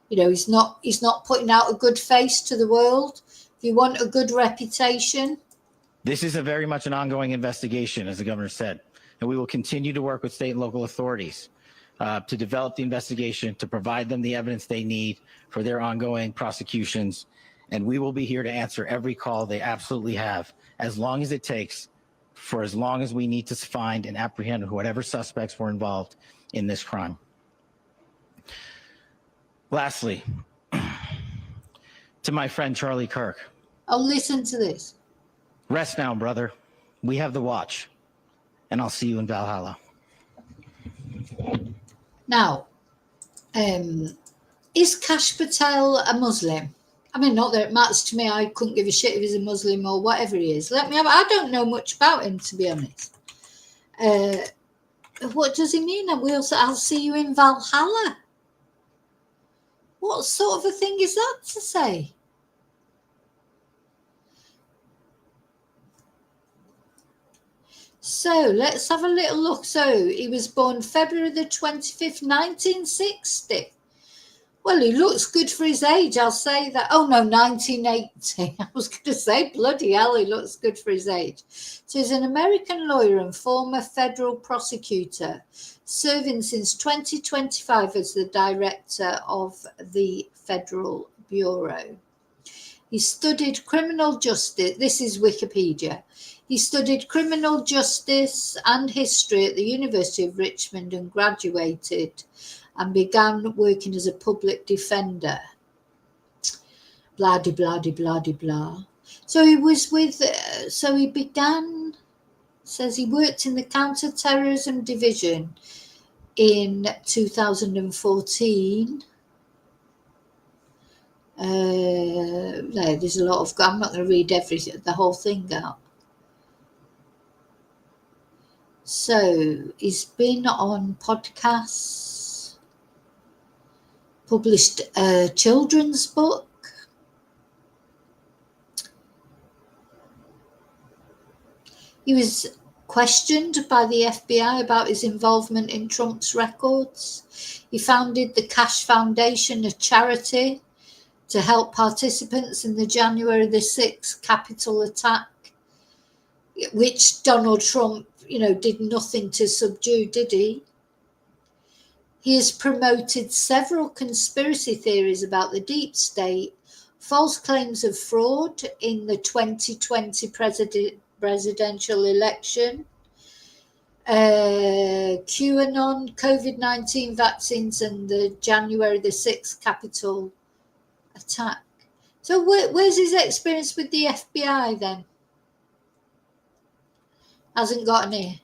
You know, he's not putting out a good face to the world. If you want a good reputation. This is a very much an ongoing investigation, as the governor said, and we will continue to work with state and local authorities to develop the investigation, to provide them the evidence they need for their ongoing prosecutions. And we will be here to answer every call they absolutely have, as long as it takes, for as long as we need to find and apprehend whatever suspects were involved in this crime. Lastly, to my friend Charlie Kirk. I'll listen to this. Rest now, brother. We have the watch, and I'll see you in Valhalla. Now, is Kash Patel a Muslim? I mean, not that it matters to me. I couldn't give a shit if he's a Muslim or whatever he is. I don't know much about him, to be honest. What does he mean? I'll see you in Valhalla. What sort of a thing is that to say? So let's have a little look. So he was born February the 25th, 1960. Well, he looks good for his age, I'll say that. Oh, no, 1980. I was going to say, bloody hell, he looks good for his age. So he's an American lawyer and former federal prosecutor, serving since 2025 as the director of the Federal Bureau. He studied criminal justice. This is Wikipedia. He studied criminal justice and history at the University of Richmond and graduated and began working as a public defender. Blah, de, blah, de, blah, de, blah. So he was with, so he began, says he worked in the counter-terrorism division in 2014. There's a lot of, I'm not going to read the whole thing out. So he's been on podcasts, published a children's book. He was questioned by the FBI about his involvement in Trump's records. He founded the Cash Foundation, a charity to help participants in the January the 6th Capitol attack, which Donald Trump, did nothing to subdue, did he? He has promoted several conspiracy theories about the deep state, false claims of fraud in the 2020 presidential election, QAnon, COVID-19 vaccines, and the January the 6th Capitol attack. So where's his experience with the FBI then? Hasn't got any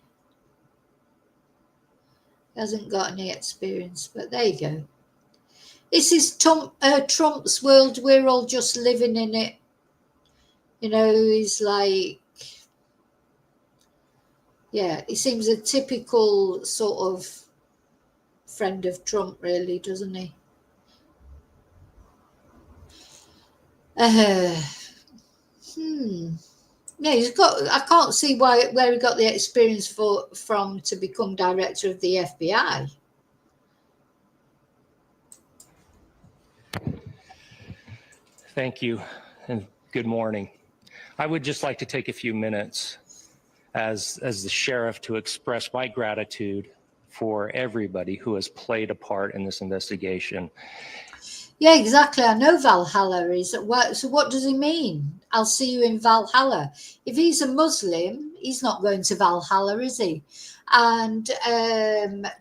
experience, but there you go. This is Trump's world. We're all just living in it. He's like, yeah, he seems a typical sort of friend of Trump, really, doesn't he? Yeah, I can't see where he got the experience from to become director of the FBI. Thank you, and good morning. I would just like to take a few minutes as the sheriff to express my gratitude for everybody who has played a part in this investigation. Yeah, exactly. I know Valhalla is. So what does he mean? I'll see you in Valhalla. If he's a Muslim, he's not going to Valhalla, is he? And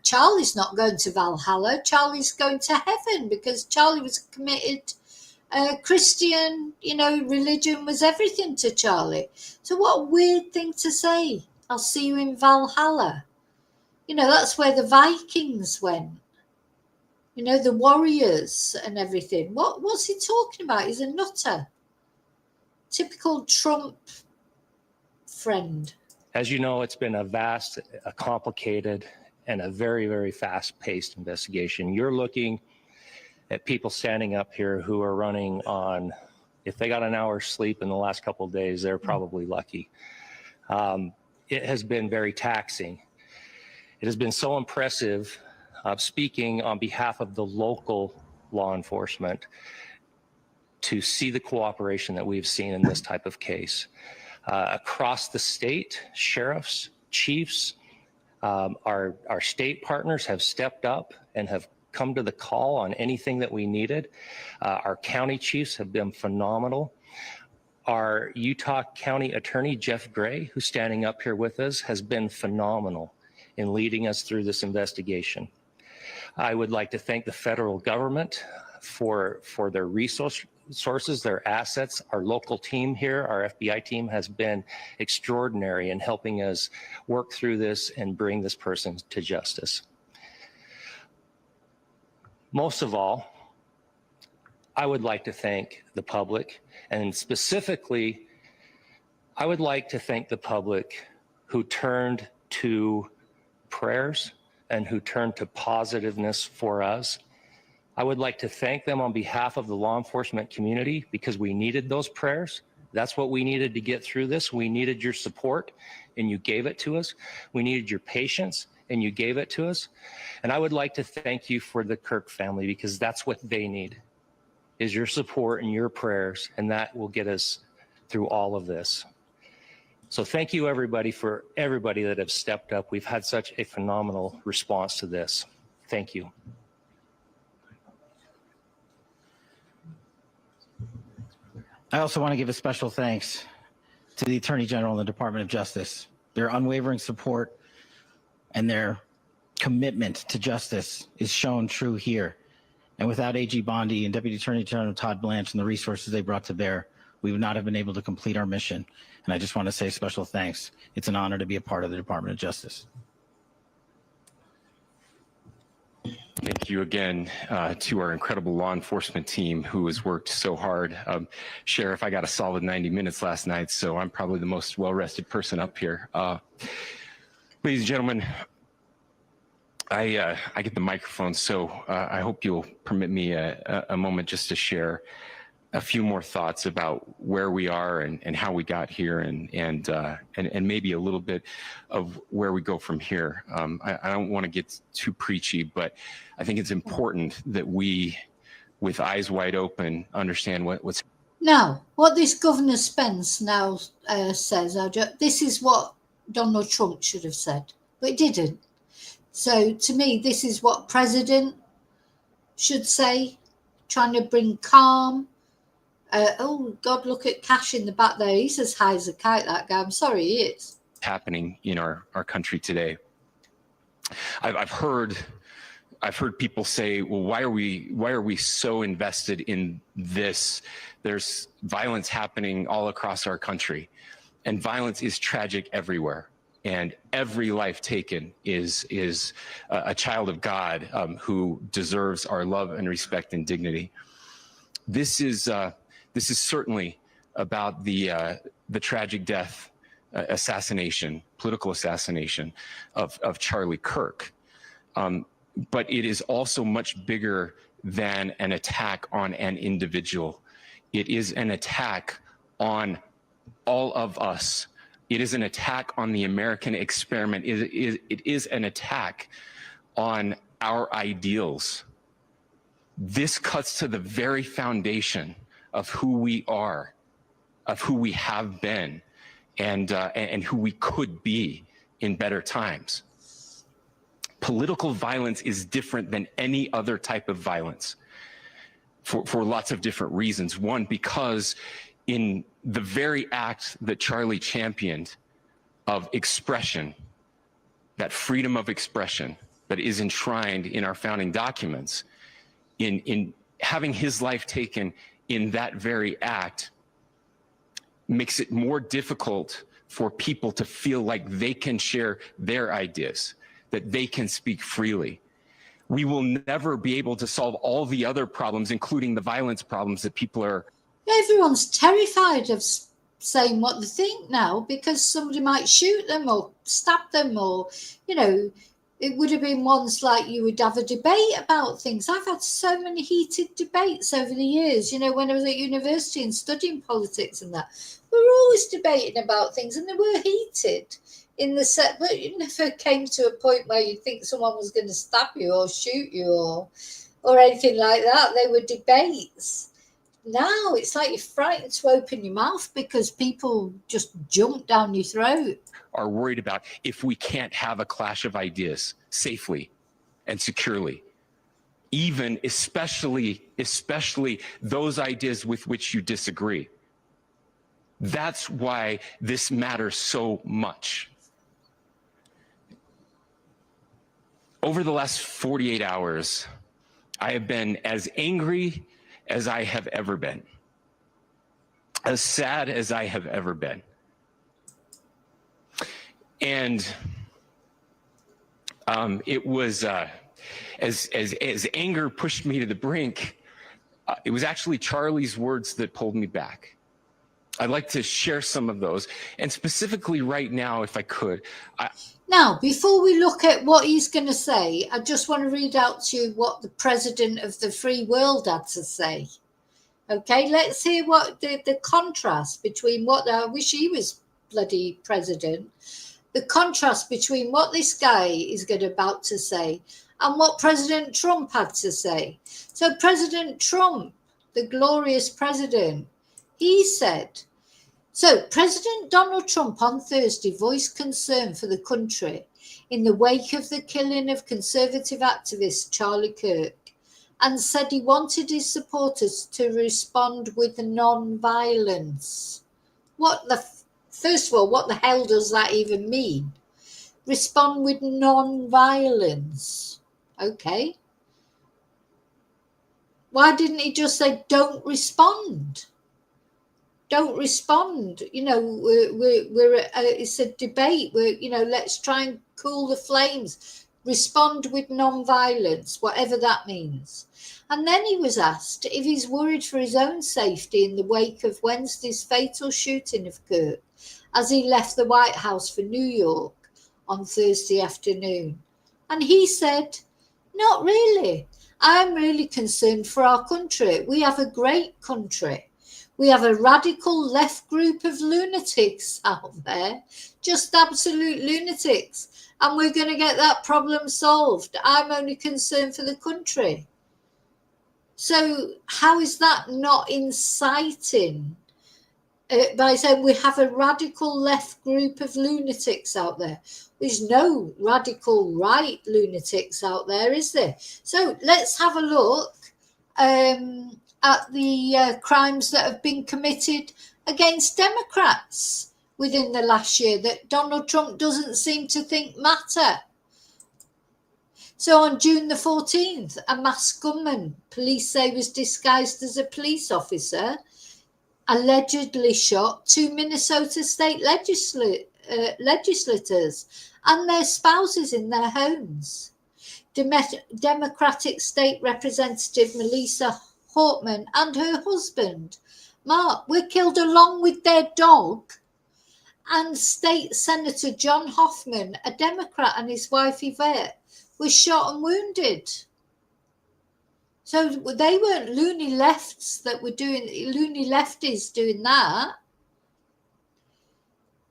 Charlie's not going to Valhalla. Charlie's going to heaven because Charlie was a committed Christian. Religion was everything to Charlie. So what a weird thing to say. I'll see you in Valhalla. That's where the Vikings went. The warriors and everything. What's he talking about? He's a nutter. Typical Trump friend. As you know, it's been a complicated, and a very, very fast-paced investigation. You're looking at people standing up here who are running on, if they got an hour's sleep in the last couple of days, they're probably lucky. It has been very taxing. It has been so impressive, speaking on behalf of the local law enforcement, to see the cooperation that we've seen in this type of case. Across the state, sheriffs, chiefs, our state partners have stepped up and have come to the call on anything that we needed. Our county chiefs have been phenomenal. Our Utah County Attorney, Jeff Gray, who's standing up here with us, has been phenomenal in leading us through this investigation. I would like to thank the federal government for their resources, their assets. Our local team here, our FBI team, has been extraordinary in helping us work through this and bring this person to justice. Most of all, I would like to thank the public, and specifically, I would like to thank the public who turned to prayers and who turned to positiveness for us. I would like to thank them on behalf of the law enforcement community, because we needed those prayers. That's what we needed to get through this. We needed your support, and you gave it to us. We needed your patience, and you gave it to us. And I would like to thank you for the Kirk family, because that's what they need, is your support and your prayers, and that will get us through all of this. So thank you, everybody, for everybody that have stepped up. We've had such a phenomenal response to this. Thank you. I also want to give a special thanks to the Attorney General and the Department of Justice. Their unwavering support and their commitment to justice is shown true here. And without AG Bondi and Deputy Attorney General Todd Blanche and the resources they brought to bear, we would not have been able to complete our mission. And I just want to say special thanks. It's an honor to be a part of the Department of Justice. Thank you again to our incredible law enforcement team who has worked so hard. Sheriff, I got a solid 90 minutes last night, so I'm probably the most well-rested person up here. Ladies and gentlemen, I get the microphone, so I hope you'll permit me a moment just to share a few more thoughts about where we are and how we got here, and maybe a little bit of where we go from here. I don't want to get too preachy, but I think it's important that we, with eyes wide open, understand what's. Now, what this Governor Spence now says, this is what Donald Trump should have said, but he didn't. So to me, this is what President should say, trying to bring calm. Oh, God, look at Cash in the back there. He's as high as a kite, that guy. I'm sorry, he is. Happening in our country today. I've heard people say, well, why are we so invested in this? There's violence happening all across our country, and violence is tragic everywhere. And every life taken is a child of God who deserves our love and respect and dignity. This is certainly about the tragic death, political assassination of Charlie Kirk. But it is also much bigger than an attack on an individual. It is an attack on all of us. It is an attack on the American experiment. It is an attack on our ideals. This cuts to the very foundation of who we are, of who we have been, and who we could be in better times. Political violence is different than any other type of violence for lots of different reasons. One, because in the very act that Charlie championed of expression, that freedom of expression that is enshrined in our founding documents, in having his life taken in that very act, makes it more difficult for people to feel like they can share their ideas, that they can speak freely. We will never be able to solve all the other problems, including the violence problems that people are. Everyone's terrified of saying what they think now because somebody might shoot them or stab them, or, you know, it would have been once like you would have a debate about things. I've had so many heated debates over the years, you know, when I was at university and studying politics and that. We were always debating about things and they were heated in the set, but it never came to a point where you think someone was going to stab you or shoot you or anything like that. They were debates. Now it's like you're frightened to open your mouth because people just jump down your throat. Are worried about if we can't have a clash of ideas safely and securely, even especially those ideas with which you disagree. That's why this matters so much. Over the last 48 hours, I have been as angry as I have ever been, as sad as I have ever been. And it was, as anger pushed me to the brink, it was actually Charlie's words that pulled me back. I'd like to share some of those, and specifically right now, if I could. Now, before we look at what he's going to say, I just want to read out to you what the president of the free world had to say. Okay, let's hear what the contrast between what I wish he was bloody president. The contrast between what this guy is about to say and what President Trump had to say. So President Trump, the glorious president, he said, so President Donald Trump on Thursday voiced concern for the country in the wake of the killing of conservative activist Charlie Kirk and said he wanted his supporters to respond with non-violence. First of all, what the hell does that even mean? Respond with non-violence. Okay. Why didn't he just say, don't respond? Don't respond. You know, it's a debate. Let's try and cool the flames. Respond with non-violence, whatever that means. And then he was asked if he's worried for his own safety in the wake of Wednesday's fatal shooting of Kirk as he left the White House for New York on Thursday afternoon. And he said, not really. I'm really concerned for our country. We have a great country. We have a radical left group of lunatics out there, just absolute lunatics. And we're going to get that problem solved. I'm only concerned for the country. So how is that not inciting? By saying we have a radical left group of lunatics out there. There's no radical right lunatics out there, is there? So let's have a look at the crimes that have been committed against Democrats within the last year that Donald Trump doesn't seem to think matter. So on June the 14th, a masked gunman, police say was disguised as a police officer, allegedly shot 2 Minnesota state legislators and their spouses in their homes. Democratic State Representative Melissa Hortman and her husband, Mark, were killed along with their dog, and State Senator John Hoffman, a Democrat, and his wife Yvette were shot and wounded. So they weren't loony lefties doing that.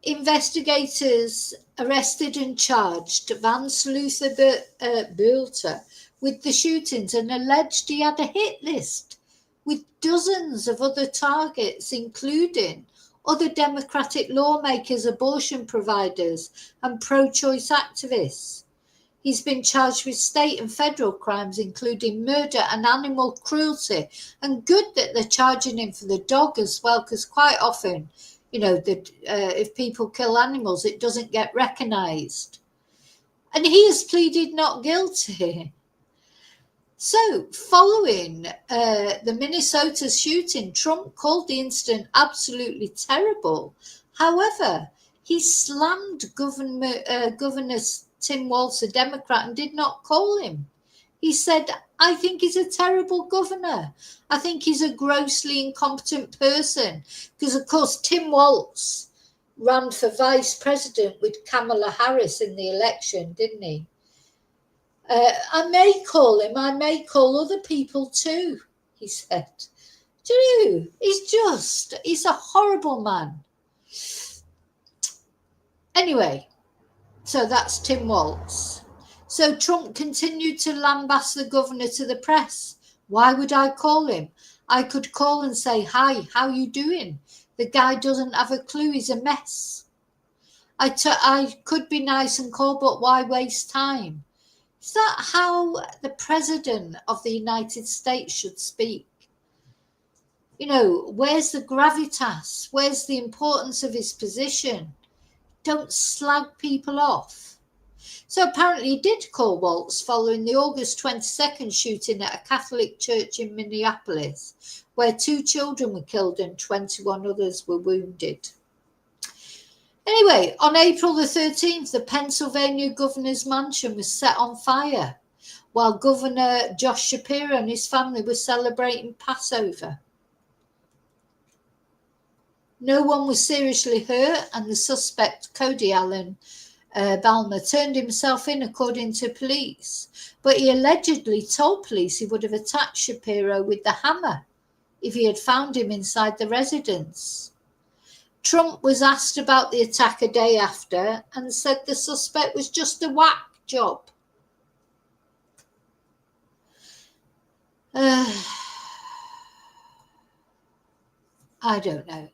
Investigators arrested and charged Vance Luther Burter with the shootings and alleged he had a hit list with dozens of other targets, including other Democratic lawmakers, abortion providers, and pro-choice activists. He's been charged with state and federal crimes, including murder and animal cruelty. And good that they're charging him for the dog as well, because quite often, if people kill animals, it doesn't get recognised. And he has pleaded not guilty. So, following the Minnesota shooting, Trump called the incident absolutely terrible. However, he slammed Governor Tim Walz, a Democrat, and did not call him. He said, I think he's a terrible governor. I think he's a grossly incompetent person. Because, of course, Tim Walz ran for vice president with Kamala Harris in the election, didn't he? I may call him. I may call other people too, he said. Do you? He's a horrible man. Anyway, so that's Tim Walz. So Trump continued to lambast the governor to the press. Why would I call him? I could call and say, hi, how you doing? The guy doesn't have a clue. He's a mess. I could be nice and call, but why waste time? Is that how the president of the United States should speak? Where's the gravitas? Where's the importance of his position? Don't slag people off. So apparently he did call Walz following the August 22nd shooting at a Catholic church in Minneapolis, where 2 children were killed and 21 others were wounded. Anyway, on April the 13th, the Pennsylvania governor's mansion was set on fire while Governor Josh Shapiro and his family were celebrating Passover. No one was seriously hurt, and the suspect, Cody Allen Balmer, turned himself in, according to police. But he allegedly told police he would have attacked Shapiro with the hammer if he had found him inside the residence. Trump was asked about the attack a day after and said the suspect was just a whack job. I don't know.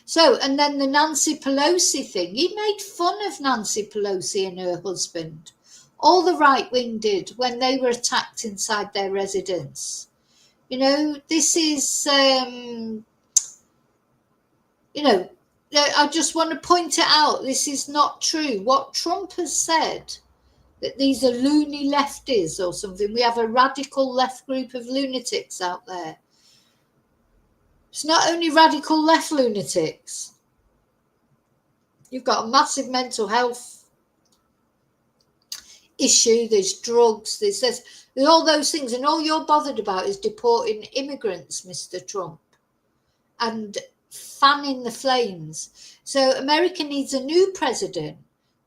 So, and then the Nancy Pelosi thing. He made fun of Nancy Pelosi and her husband. All the right wing did when they were attacked inside their residence. You know, this is, you know, I just want to point it out. This is not true. What Trump has said, that these are loony lefties or something. We have a radical left group of lunatics out there. It's not only radical left lunatics. You've got a massive mental health issue. There's drugs. There's all those things. And all you're bothered about is deporting immigrants, Mr. Trump, and fanning the flames. So America needs a new president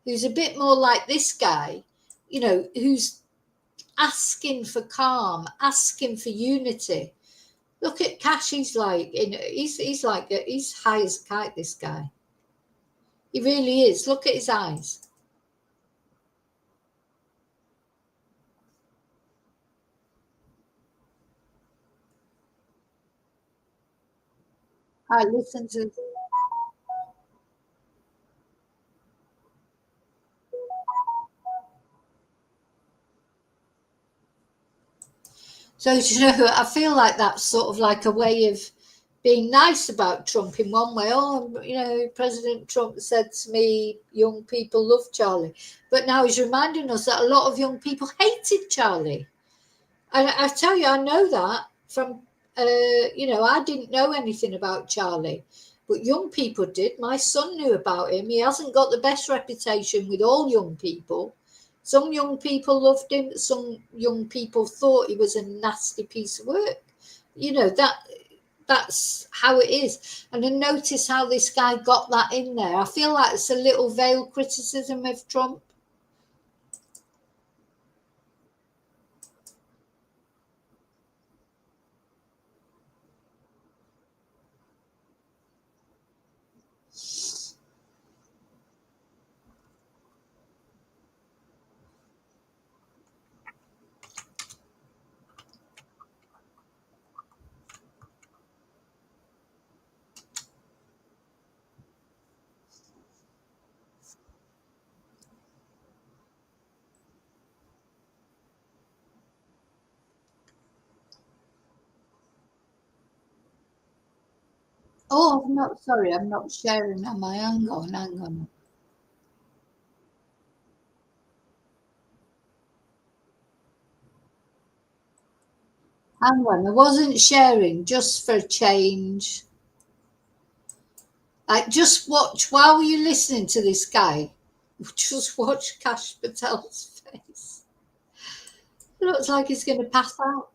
who's a bit more like this guy, you know, who's asking for calm, asking for unity. Look at Cash. He's like, he's high as a kite, this guy. He really is. Look at his eyes. I listen to. So, you know, I feel like that's sort of like a way of being nice about Trump in one way. Oh, you know, President Trump said to me, young people love Charlie. But now he's reminding us that a lot of young people hated Charlie. And I tell you, I know that from, you know, I didn't know anything about Charlie. But young people did. My son knew about him. He hasn't got the best reputation with all young people. Some young people loved him. Some young people thought he was a nasty piece of work. You know, that's how it is. And then notice how this guy got that in there. I feel like it's a little veiled criticism of Trump. Oh, I'm not sorry. I'm not sharing. Am I? Hang on, hang on. Hang on. I wasn't sharing, just for a change. Like, just watch while you're listening to this guy. Just watch Kash Patel's face. It looks like he's going to pass out.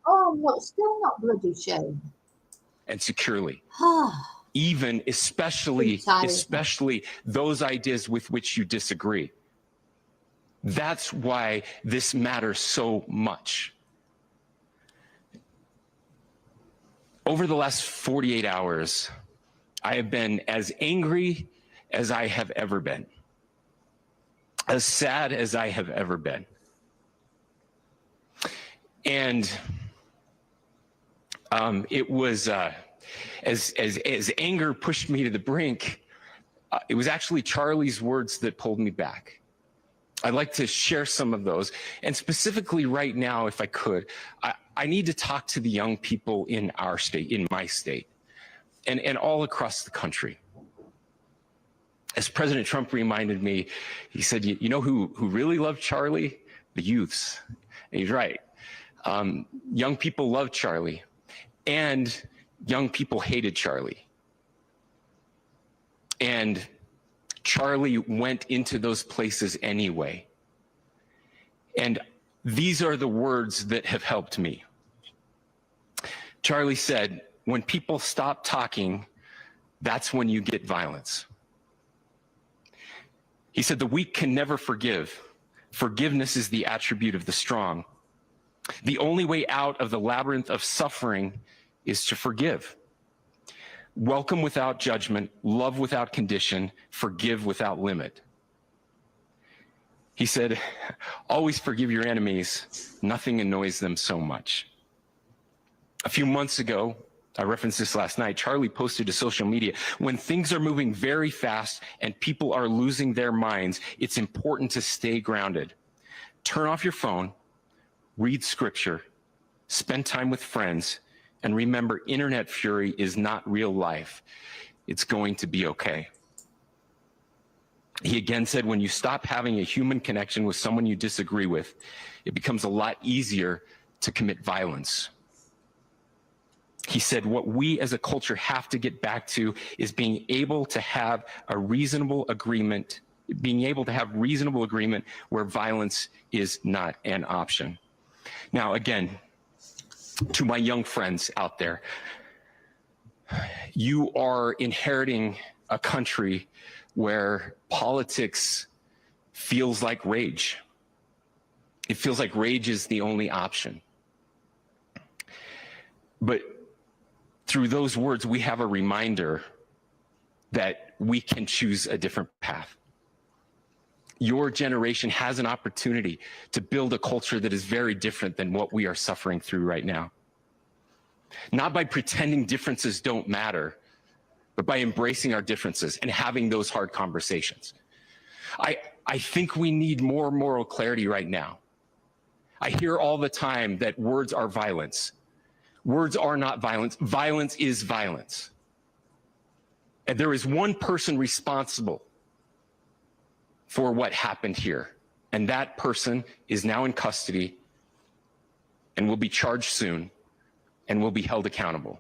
Oh, I'm not, still not bloody sharing. And securely. Ah. Even especially those ideas with which you disagree. That's why this matters so much. Over the last 48 hours, I have been as angry as I have ever been, as sad as I have ever been. And it was, as anger pushed me to the brink, it was actually Charlie's words that pulled me back. I'd like to share some of those. And specifically right now, if I could, I need to talk to the young people in our state, in my state, and all across the country. As President Trump reminded me, he said, you know who really loved Charlie? The youths. And he's right. Young people loved Charlie, and young people hated Charlie. And Charlie went into those places anyway. And these are the words that have helped me. Charlie said, when people stop talking, that's when you get violence. He said, the weak can never forgive. Forgiveness is the attribute of the strong. The only way out of the labyrinth of suffering is to forgive. Welcome without judgment, love without condition, forgive without limit. He said, always forgive your enemies. Nothing annoys them so much. A few months ago, I referenced this last night, Charlie posted to social media, when things are moving very fast and people are losing their minds, it's important to stay grounded. Turn off your phone, read scripture, spend time with friends, and remember, internet fury is not real life. It's going to be okay. He again said, when you stop having a human connection with someone you disagree with, it becomes a lot easier to commit violence. He said, what we as a culture have to get back to is being able to have a reasonable agreement, where violence is not an option. Now, again, to my young friends out there, you are inheriting a country where politics feels like rage. It feels like rage is the only option. But through those words, we have a reminder that we can choose a different path. Your generation has an opportunity to build a culture that is very different than what we are suffering through right now. Not by pretending differences don't matter, but by embracing our differences and having those hard conversations. I think we need more moral clarity right now. I hear all the time that words are violence. Words are not violence. Violence is violence. And there is one person responsible for what happened here. And that person is now in custody and will be charged soon and will be held accountable.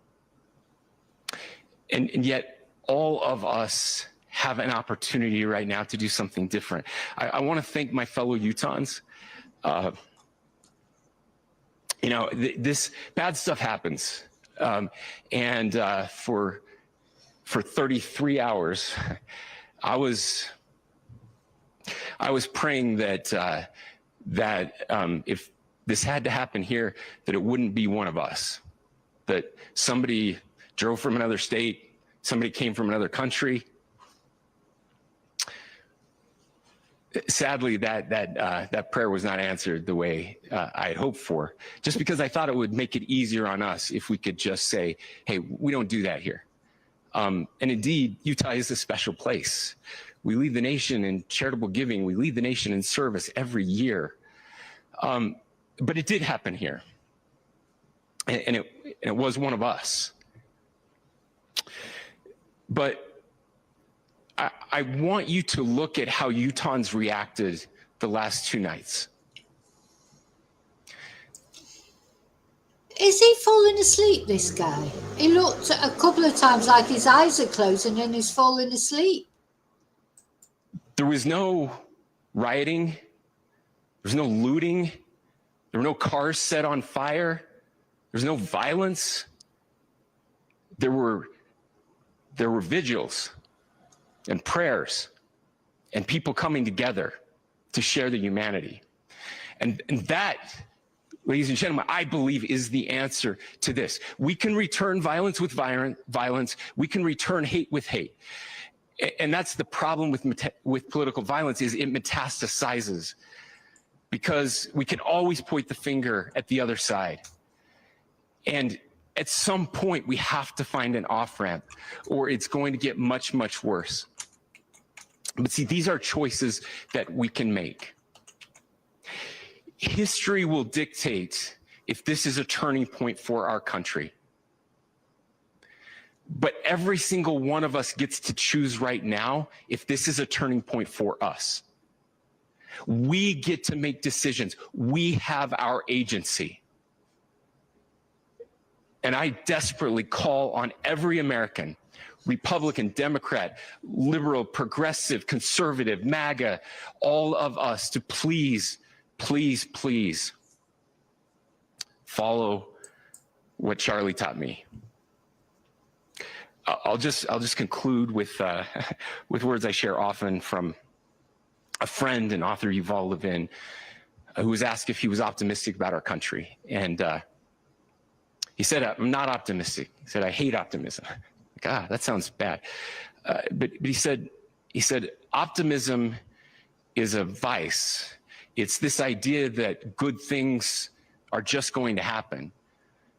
And yet all of us have an opportunity right now to do something different. I want to thank my fellow Utans. You know, this bad stuff happens. For 33 hours, I was praying that if this had to happen here, that it wouldn't be one of us, that somebody drove from another state, somebody came from another country. Sadly, that prayer was not answered the way I had hoped for, just because I thought it would make it easier on us if we could just say, hey, we don't do that here. And indeed, Utah is a special place. We lead the nation in charitable giving. We lead the nation in service every year. But it did happen here. And it was one of us. But I want you to look at how Utahns reacted the last 2 nights. Is he falling asleep, this guy? He looked a couple of times like his eyes are closing and he's falling asleep. There was no rioting. There was no looting. There were no cars set on fire. There's no violence. There were vigils and prayers and people coming together to share the humanity. And that, ladies and gentlemen, I believe is the answer to this. We can return violence with violence. We can return hate with hate. And that's the problem with political violence, is it metastasizes, because we can always point the finger at the other side. And at some point, we have to find an off-ramp, or it's going to get much, much worse. But see, these are choices that we can make. History will dictate if this is a turning point for our country. But every single one of us gets to choose right now if this is a turning point for us. We get to make decisions. We have our agency. And I desperately call on every American, Republican, Democrat, liberal, progressive, conservative, MAGA, all of us to please, please, please follow what Charlie taught me. I'll just conclude with with words I share often from a friend and author, Yuval Levin, who was asked if he was optimistic about our country, and he said, "I'm not optimistic." He said, "I hate optimism." Like, that sounds bad. But he said, optimism is a vice. It's this idea that good things are just going to happen.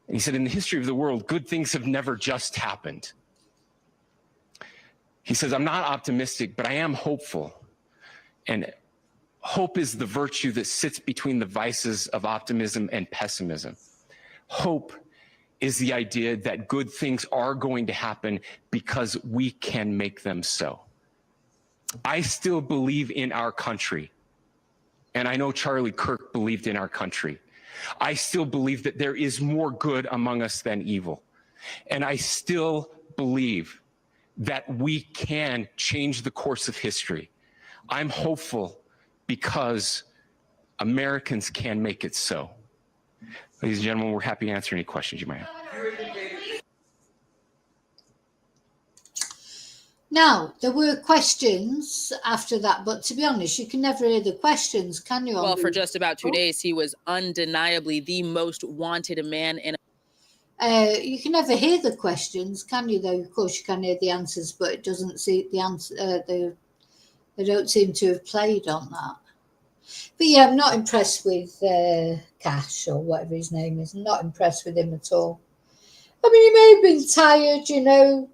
And he said, in the history of the world, good things have never just happened. He says, I'm not optimistic, but I am hopeful. And hope is the virtue that sits between the vices of optimism and pessimism. Hope is the idea that good things are going to happen because we can make them so. I still believe in our country. And I know Charlie Kirk believed in our country. I still believe that there is more good among us than evil. And I still believe that we can change the course of history. I'm hopeful because Americans can make it so. Ladies and gentlemen, we're happy to answer any questions you might have. Now, there were questions after that, but to be honest, you can never hear the questions, can you? Well, for just about 2 days, he was undeniably the most wanted man in. You can never hear the questions, can you? Though, of course, you can hear the answers, but it doesn't see the answer. They don't seem to have played on that. But yeah, I'm not impressed with Cash or whatever his name is. I'm not impressed with him at all. I mean, he may have been tired, you know,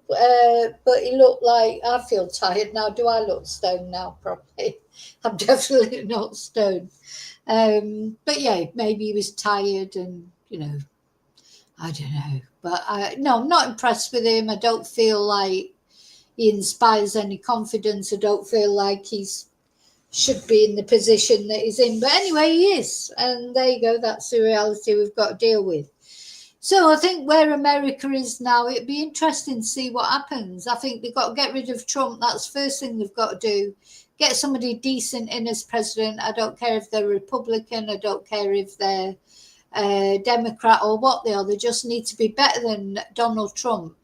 but he looked like, I feel tired now. Do I look stoned now? Probably. I'm definitely not stoned. But yeah, maybe he was tired and, you know, I don't know. But no, I'm not impressed with him. I don't feel like he inspires any confidence. I don't feel like should be in the position that he's in. But anyway, he is. And there you go. That's the reality we've got to deal with. So I think where America is now, it'd be interesting to see what happens. I think they've got to get rid of Trump. That's the first thing they've got to do. Get somebody decent in as president. I don't care if they're Republican. I don't care if they're Democrat or what they are. They just need to be better than Donald Trump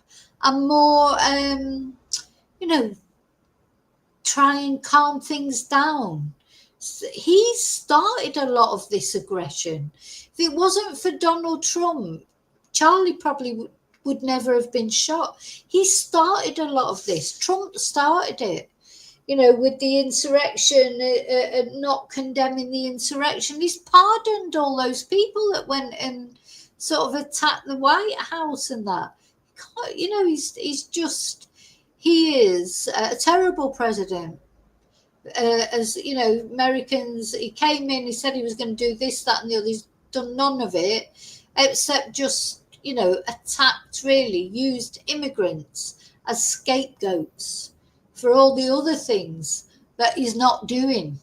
and more, you know, try and calm things down. He started a lot of this aggression. If it wasn't for Donald Trump, Charlie probably would never have been shot. He started a lot of this. Trump started it, you know, with the insurrection, not condemning the insurrection. He's pardoned all those people that went and sort of attacked the White House and that. You know, he is a terrible president. As you know, Americans, he came in, he said he was going to do this, that, and the other. He's done none of it, except just, you know, used immigrants as scapegoats for all the other things that he's not doing.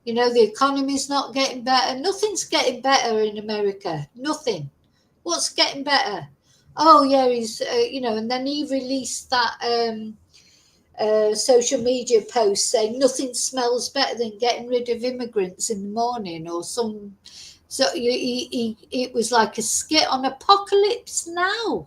You know, the economy's not getting better. Nothing's getting better in America. Nothing. What's getting better? Oh, yeah, he's, you know, and then he released that social media post saying nothing smells better than getting rid of immigrants in the morning or some. So it was like a skit on Apocalypse Now.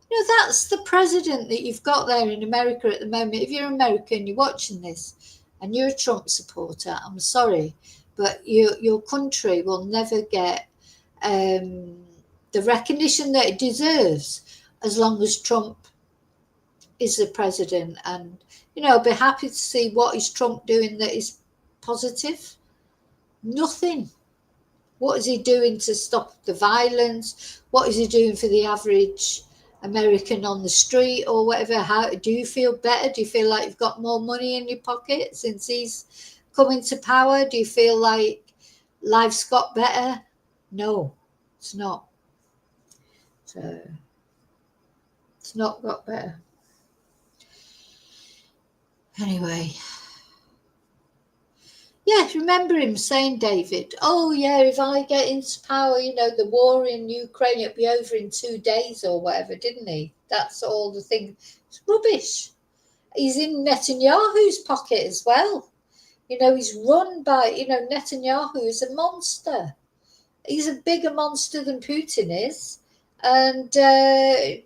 You know, that's the president that you've got there in America at the moment. If you're American, you're watching this and you're a Trump supporter, I'm sorry, but your country will never get the recognition that it deserves as long as Trump is the president. And, you know, I'll be happy to see what is Trump doing that is positive. Nothing. What is he doing to stop the violence? What is he doing for the average American on the street or whatever? How do you feel better? Do you feel like you've got more money in your pocket since he's come into power? Do you feel like life's got better? No, it's not. So it's not got better. Anyway. Yeah, remember him saying, David, oh, yeah, if I get into power, you know, the war in Ukraine, it'll be over in 2 days or whatever, didn't he? That's all the thing. It's rubbish. He's in Netanyahu's pocket as well. You know, he's run by, you know, Netanyahu is a monster. He's a bigger monster than Putin is. And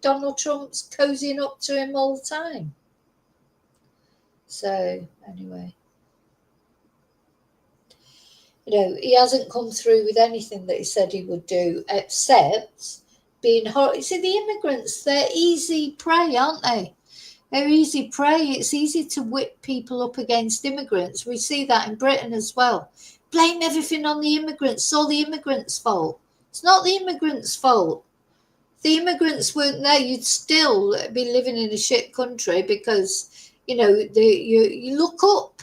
Donald Trump's cozying up to him all the time. So, anyway. You know, he hasn't come through with anything that he said he would do, except being horrible. You see, the immigrants, they're easy prey, aren't they? They're easy prey. It's easy to whip people up against immigrants. We see that in Britain as well. Blame everything on the immigrants. It's all the immigrants' fault. It's not the immigrants' fault. If the immigrants weren't there, you'd still be living in a shit country because, you know, you look up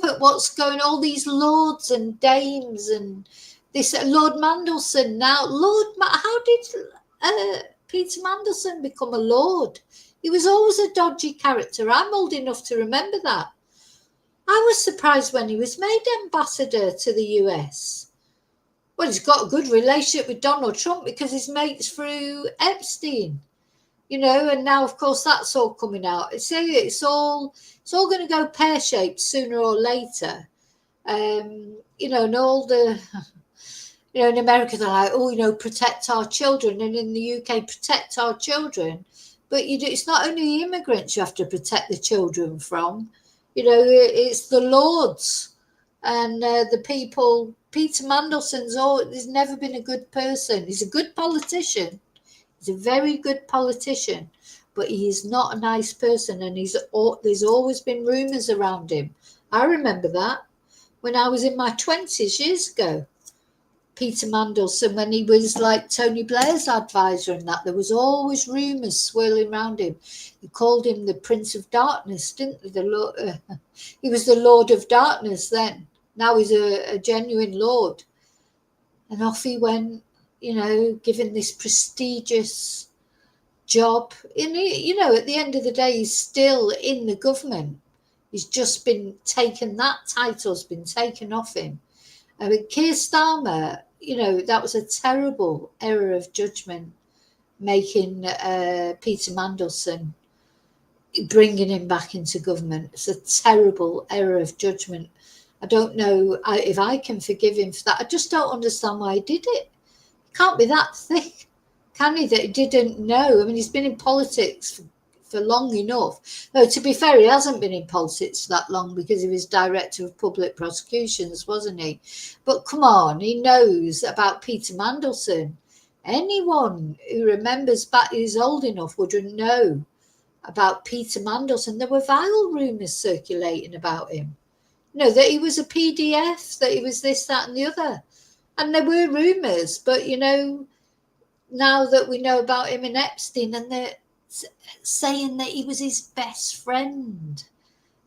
at what's going on, all these lords and dames and this Lord Mandelson now. How did Peter Mandelson become a lord? He was always a dodgy character. I'm old enough to remember that. I was surprised when he was made ambassador to the US. Well, he's got a good relationship with Donald Trump because his mates through Epstein, you know, and now, of course, that's all coming out. It's all going to go pear-shaped sooner or later. You know, and all the, you know, in America, they're like, oh, you know, protect our children. And in the UK, protect our children. But it's not only the immigrants you have to protect the children from. You know, it's the lords and the people. Peter Mandelson's he's never been a good person. He's a good politician. He's a very good politician, but he is not a nice person. And there's always been rumours around him. I remember that when I was in my 20s years ago. Peter Mandelson, when he was like Tony Blair's advisor and that, there was always rumours swirling around him. They called him the Prince of Darkness, didn't they? He was the Lord of Darkness then. Now he's a genuine Lord. And off he went, you know, given this prestigious job. And you know, at the end of the day, he's still in the government. He's just been taken, that title's been taken off him. I mean, Keir Starmer, you know, that was a terrible error of judgment, making Peter Mandelson, bringing him back into government. It's a terrible error of judgment. I don't know if I can forgive him for that. I just don't understand why he did it. He can't be that thick, can he, that he didn't know? I mean, he's been in politics for long enough. Though, to be fair, he hasn't been in politics that long because he was director of public prosecutions, wasn't he? But come on, he knows about Peter Mandelson. Anyone who remembers back, who's old enough, would know about Peter Mandelson. There were vile rumours circulating about him. You know, that he was a PDF, that he was this, that and the other. And there were rumours, but, you know, now that we know about him and Epstein, and they're saying that he was his best friend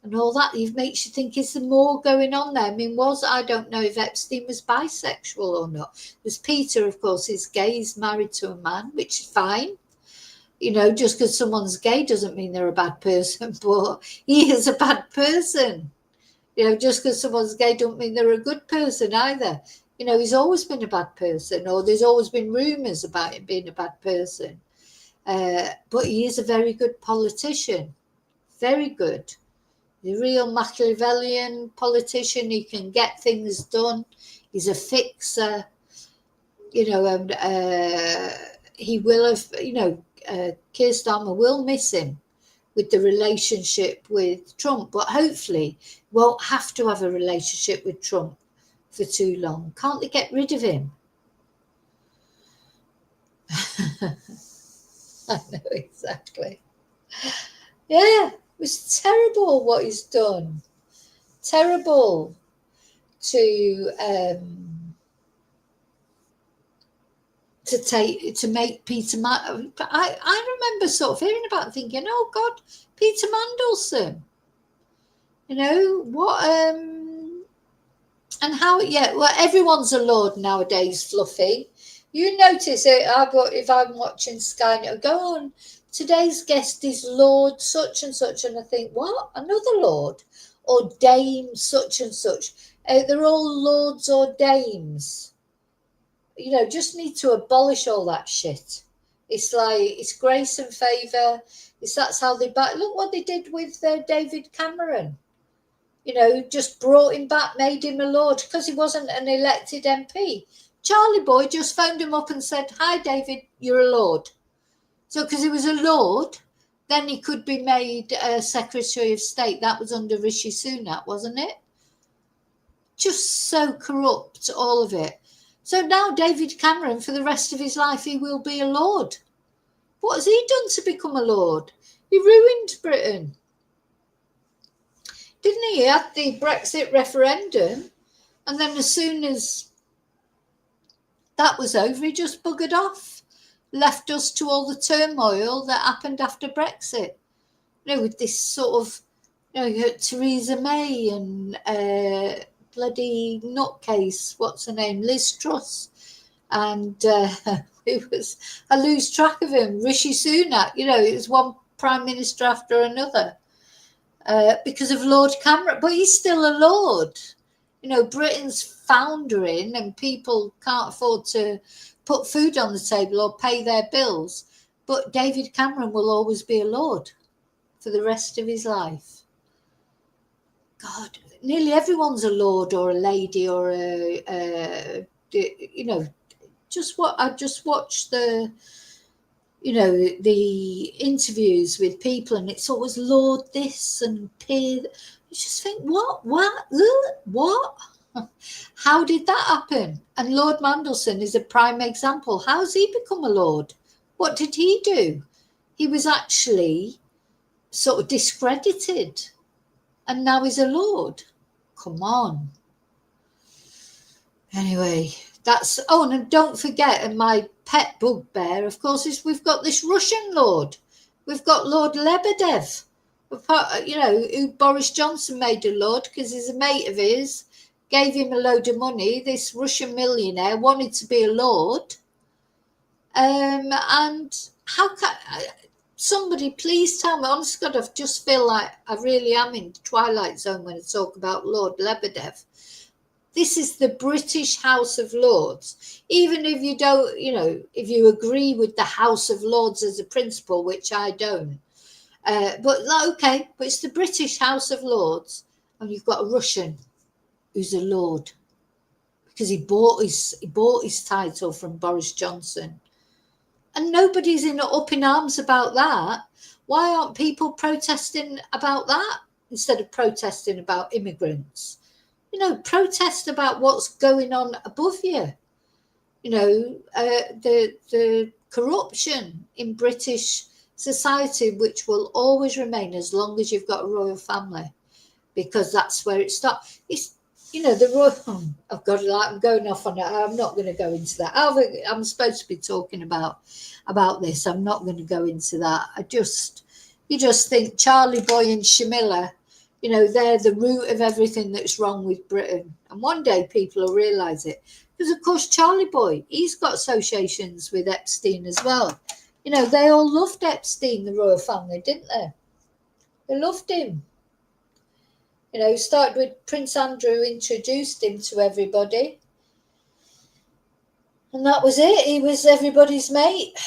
and all that, it makes you think, is there more going on there? I mean, I don't know if Epstein was bisexual or not. There's Peter, of course, is gay, he's married to a man, which is fine. You know, just because someone's gay doesn't mean they're a bad person, but he is a bad person. You know, just because someone's gay don't mean they're a good person either. You know, he's always been a bad person, or there's always been rumours about him being a bad person. But he is a very good politician. Very good. The real Machiavellian politician. He can get things done. He's a fixer. You know, and he will have, you know, Keir Starmer will miss him with the relationship with Trump, but hopefully won't have to have a relationship with Trump for too long. Can't they get rid of him? I know, exactly. Yeah, it was terrible what he's done. Terrible to make Peter but I remember sort of hearing about it thinking, oh God, Peter Mandelson. You know, what and how, yeah, well, everyone's a lord nowadays, Fluffy. You notice it, if I'm watching Sky, go on, today's guest is Lord such and such, and I think, what? Another lord? Or Dame such and such. They're all lords or dames. You know, just need to abolish all that shit. It's like, it's grace and favour. That's how they back. Look what they did with David Cameron. You know, just brought him back, made him a lord because he wasn't an elected MP. Charlie Boy just phoned him up and said, "Hi, David, you're a lord." So because he was a lord, then he could be made Secretary of State. That was under Rishi Sunak, wasn't it? Just so corrupt, all of it. So now David Cameron, for the rest of his life, he will be a lord. What has he done to become a lord? He ruined Britain. Didn't he? He had the Brexit referendum, and then as soon as that was over, he just buggered off, left us to all the turmoil that happened after Brexit. You know, with this sort of, you know, Theresa May and bloody nutcase, what's her name, Liz Truss, and I lose track of him, Rishi Sunak. You know, it was one prime minister after another because of Lord Cameron, but he's still a lord. You know, Britain's foundering and people can't afford to put food on the table or pay their bills, but David Cameron will always be a lord for the rest of his life. God, nearly everyone's a lord or a lady or you know, just what I just watched the, you know, the interviews with people, and it's always Lord this and Peer. You just think, what? How did that happen? And Lord Mandelson is a prime example. How's he become a lord? What did he do? He was actually sort of discredited, and now he's a lord. Come on. Anyway, that's, oh, and don't forget, and my pet bugbear, of course, is we've got this Russian lord. We've got Lord Lebedev, you know, who Boris Johnson made a lord because he's a mate of his, gave him a load of money. This Russian millionaire wanted to be a lord. And how can somebody please tell me, honest God, I just feel like I really am in the Twilight Zone when I talk about Lord Lebedev. This is the British House of Lords. Even if you don't, you know, if you agree with the House of Lords as a principle, which I don't, but okay, but it's the British House of Lords, and you've got a Russian who's a lord because he bought his title from Boris Johnson, and nobody's up in arms about that. Why aren't people protesting about that instead of protesting about immigrants? You know, protest about what's going on above you. You know, the corruption in British society, which will always remain as long as you've got a royal family, because that's where it starts. It's, you know, the royal. I've got, I'm going off on it. I'm not going to go into that. I'm supposed to be talking about this. I'm not going to go into that. You just think Charlie Boy and Shamilla, you know, they're the root of everything that's wrong with Britain. And one day people will realise it. Because, of course, Charlie Boy, he's got associations with Epstein as well. You know, they all loved Epstein, the royal family, didn't they? They loved him. You know, started with Prince Andrew, introduced him to everybody. And that was it. He was everybody's mate.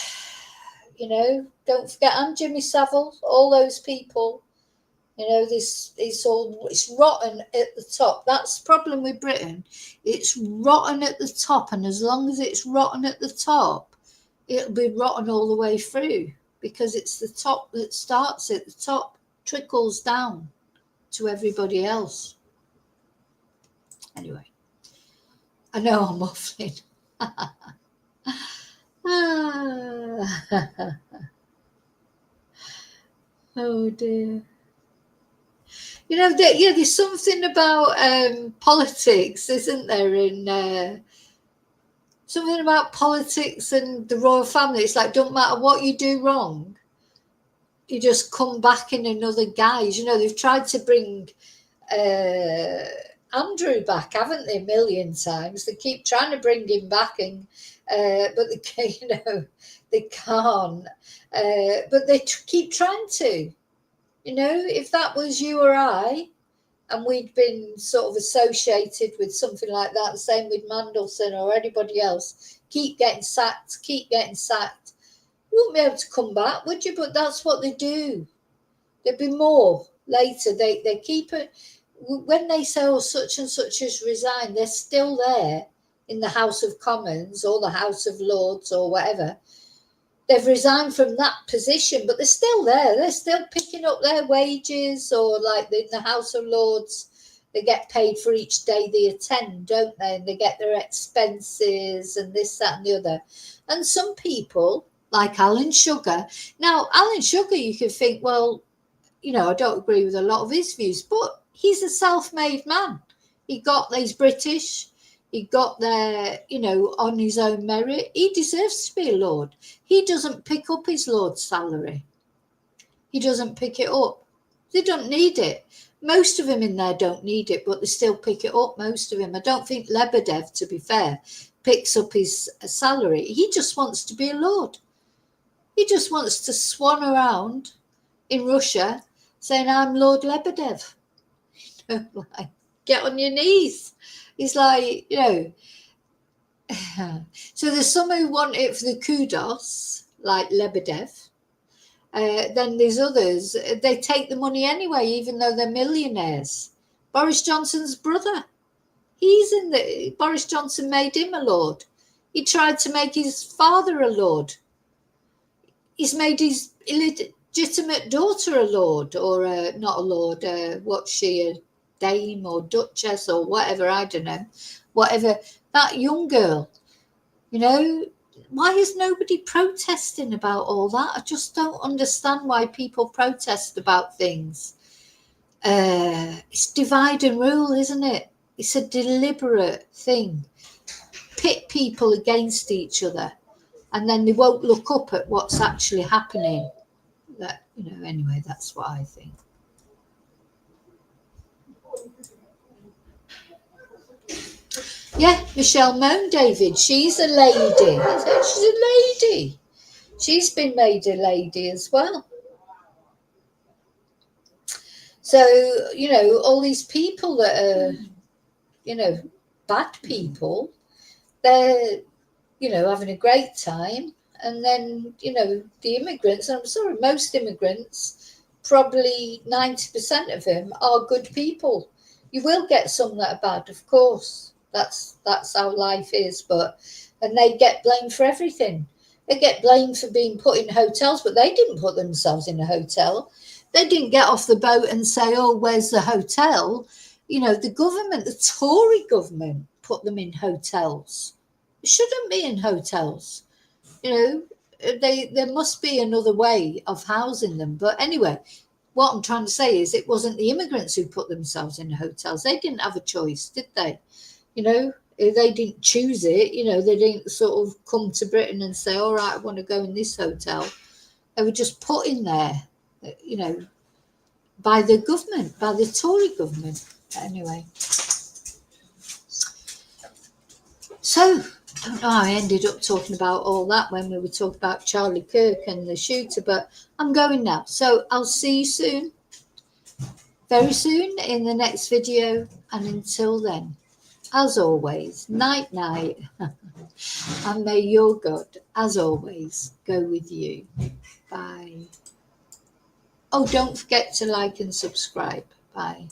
You know, don't forget, and Jimmy Savile, all those people. You know, it's rotten at the top. That's the problem with Britain. It's rotten at the top, and as long as it's rotten at the top, it'll be rotten all the way through, because it's the top that starts at the top, trickles down to everybody else. Anyway, I know I'm waffling. Oh dear. You know, there's something about politics, isn't there? In something about politics and the royal family. It's like, don't matter what you do wrong, you just come back in another guise. You know, they've tried to bring Andrew back, haven't they, a million times? They keep trying to bring him back, and but they, you know, they can't. But they keep trying to. You know, if that was you or I, and we'd been sort of associated with something like that, same with Mandelson or anybody else, keep getting sacked. You wouldn't be able to come back, would you? But that's what they do. There'd be more later. They keep it. When they say, oh, such and such has resigned, they're still there in the House of Commons or the House of Lords or whatever. They've resigned from that position, but they're still there. They're still picking up their wages, or like in the House of Lords, they get paid for each day they attend, don't they? And they get their expenses and this, that, and the other. And some people, like Alan Sugar. Now, Alan Sugar, you could think, well, you know, I don't agree with a lot of his views, but he's a self-made man. He's British. He got there, you know, on his own merit. He deserves to be a Lord. He doesn't pick up his Lord's salary. He doesn't pick it up. They don't need it. Most of them in there don't need it, but they still pick it up, most of them. I don't think Lebedev, to be fair, picks up his salary. He just wants to be a Lord. He just wants to swan around in Russia saying, I'm Lord Lebedev. You know, like, get on your knees. He's like, you know. So there's some who want it for the kudos, like Lebedev. Then there's others, they take the money anyway, even though they're millionaires. Boris Johnson's brother, Boris Johnson made him a Lord. He tried to make his father a Lord. He's made his illegitimate daughter a Lord, or not a Lord, what's she, a dame or duchess or whatever, I don't know. Whatever, that young girl, you know. Why is nobody protesting about all that? I just don't understand why people protest about things. It's divide and rule, isn't it? It's a deliberate thing. Pit people against each other, and then they won't look up at what's actually happening. That, you know, anyway, that's what I think. Yeah, Michelle Moan, David. She's a lady. She's a lady. She's been made a lady as well. So, you know, all these people that are, you know, bad people, they're, you know, having a great time. And then, you know, the immigrants, I'm sorry, most immigrants, probably 90% of them are good people. You will get some that are bad, of course. That's how life is, and they get blamed for everything. They get blamed for being put in hotels, but they didn't put themselves in a hotel. They didn't get off the boat and say, oh, where's the hotel? You know, the government, the Tory government, put them in hotels. They shouldn't be in hotels. You know, there must be another way of housing them. But anyway, what I'm trying to say is it wasn't the immigrants who put themselves in hotels. They didn't have a choice, did they? You know, they didn't choose it. You know, they didn't sort of come to Britain and say, all right, I want to go in this hotel. They were just put in there, you know, by the government, by the Tory government. Anyway. So, I don't know how I ended up talking about all that when we were talking about Charlie Kirk and the shooter, but I'm going now. So I'll see you soon, very soon in the next video. And until then, as always, night, night. And may your God, as always, go with you. Bye. Oh, don't forget to like and subscribe. Bye.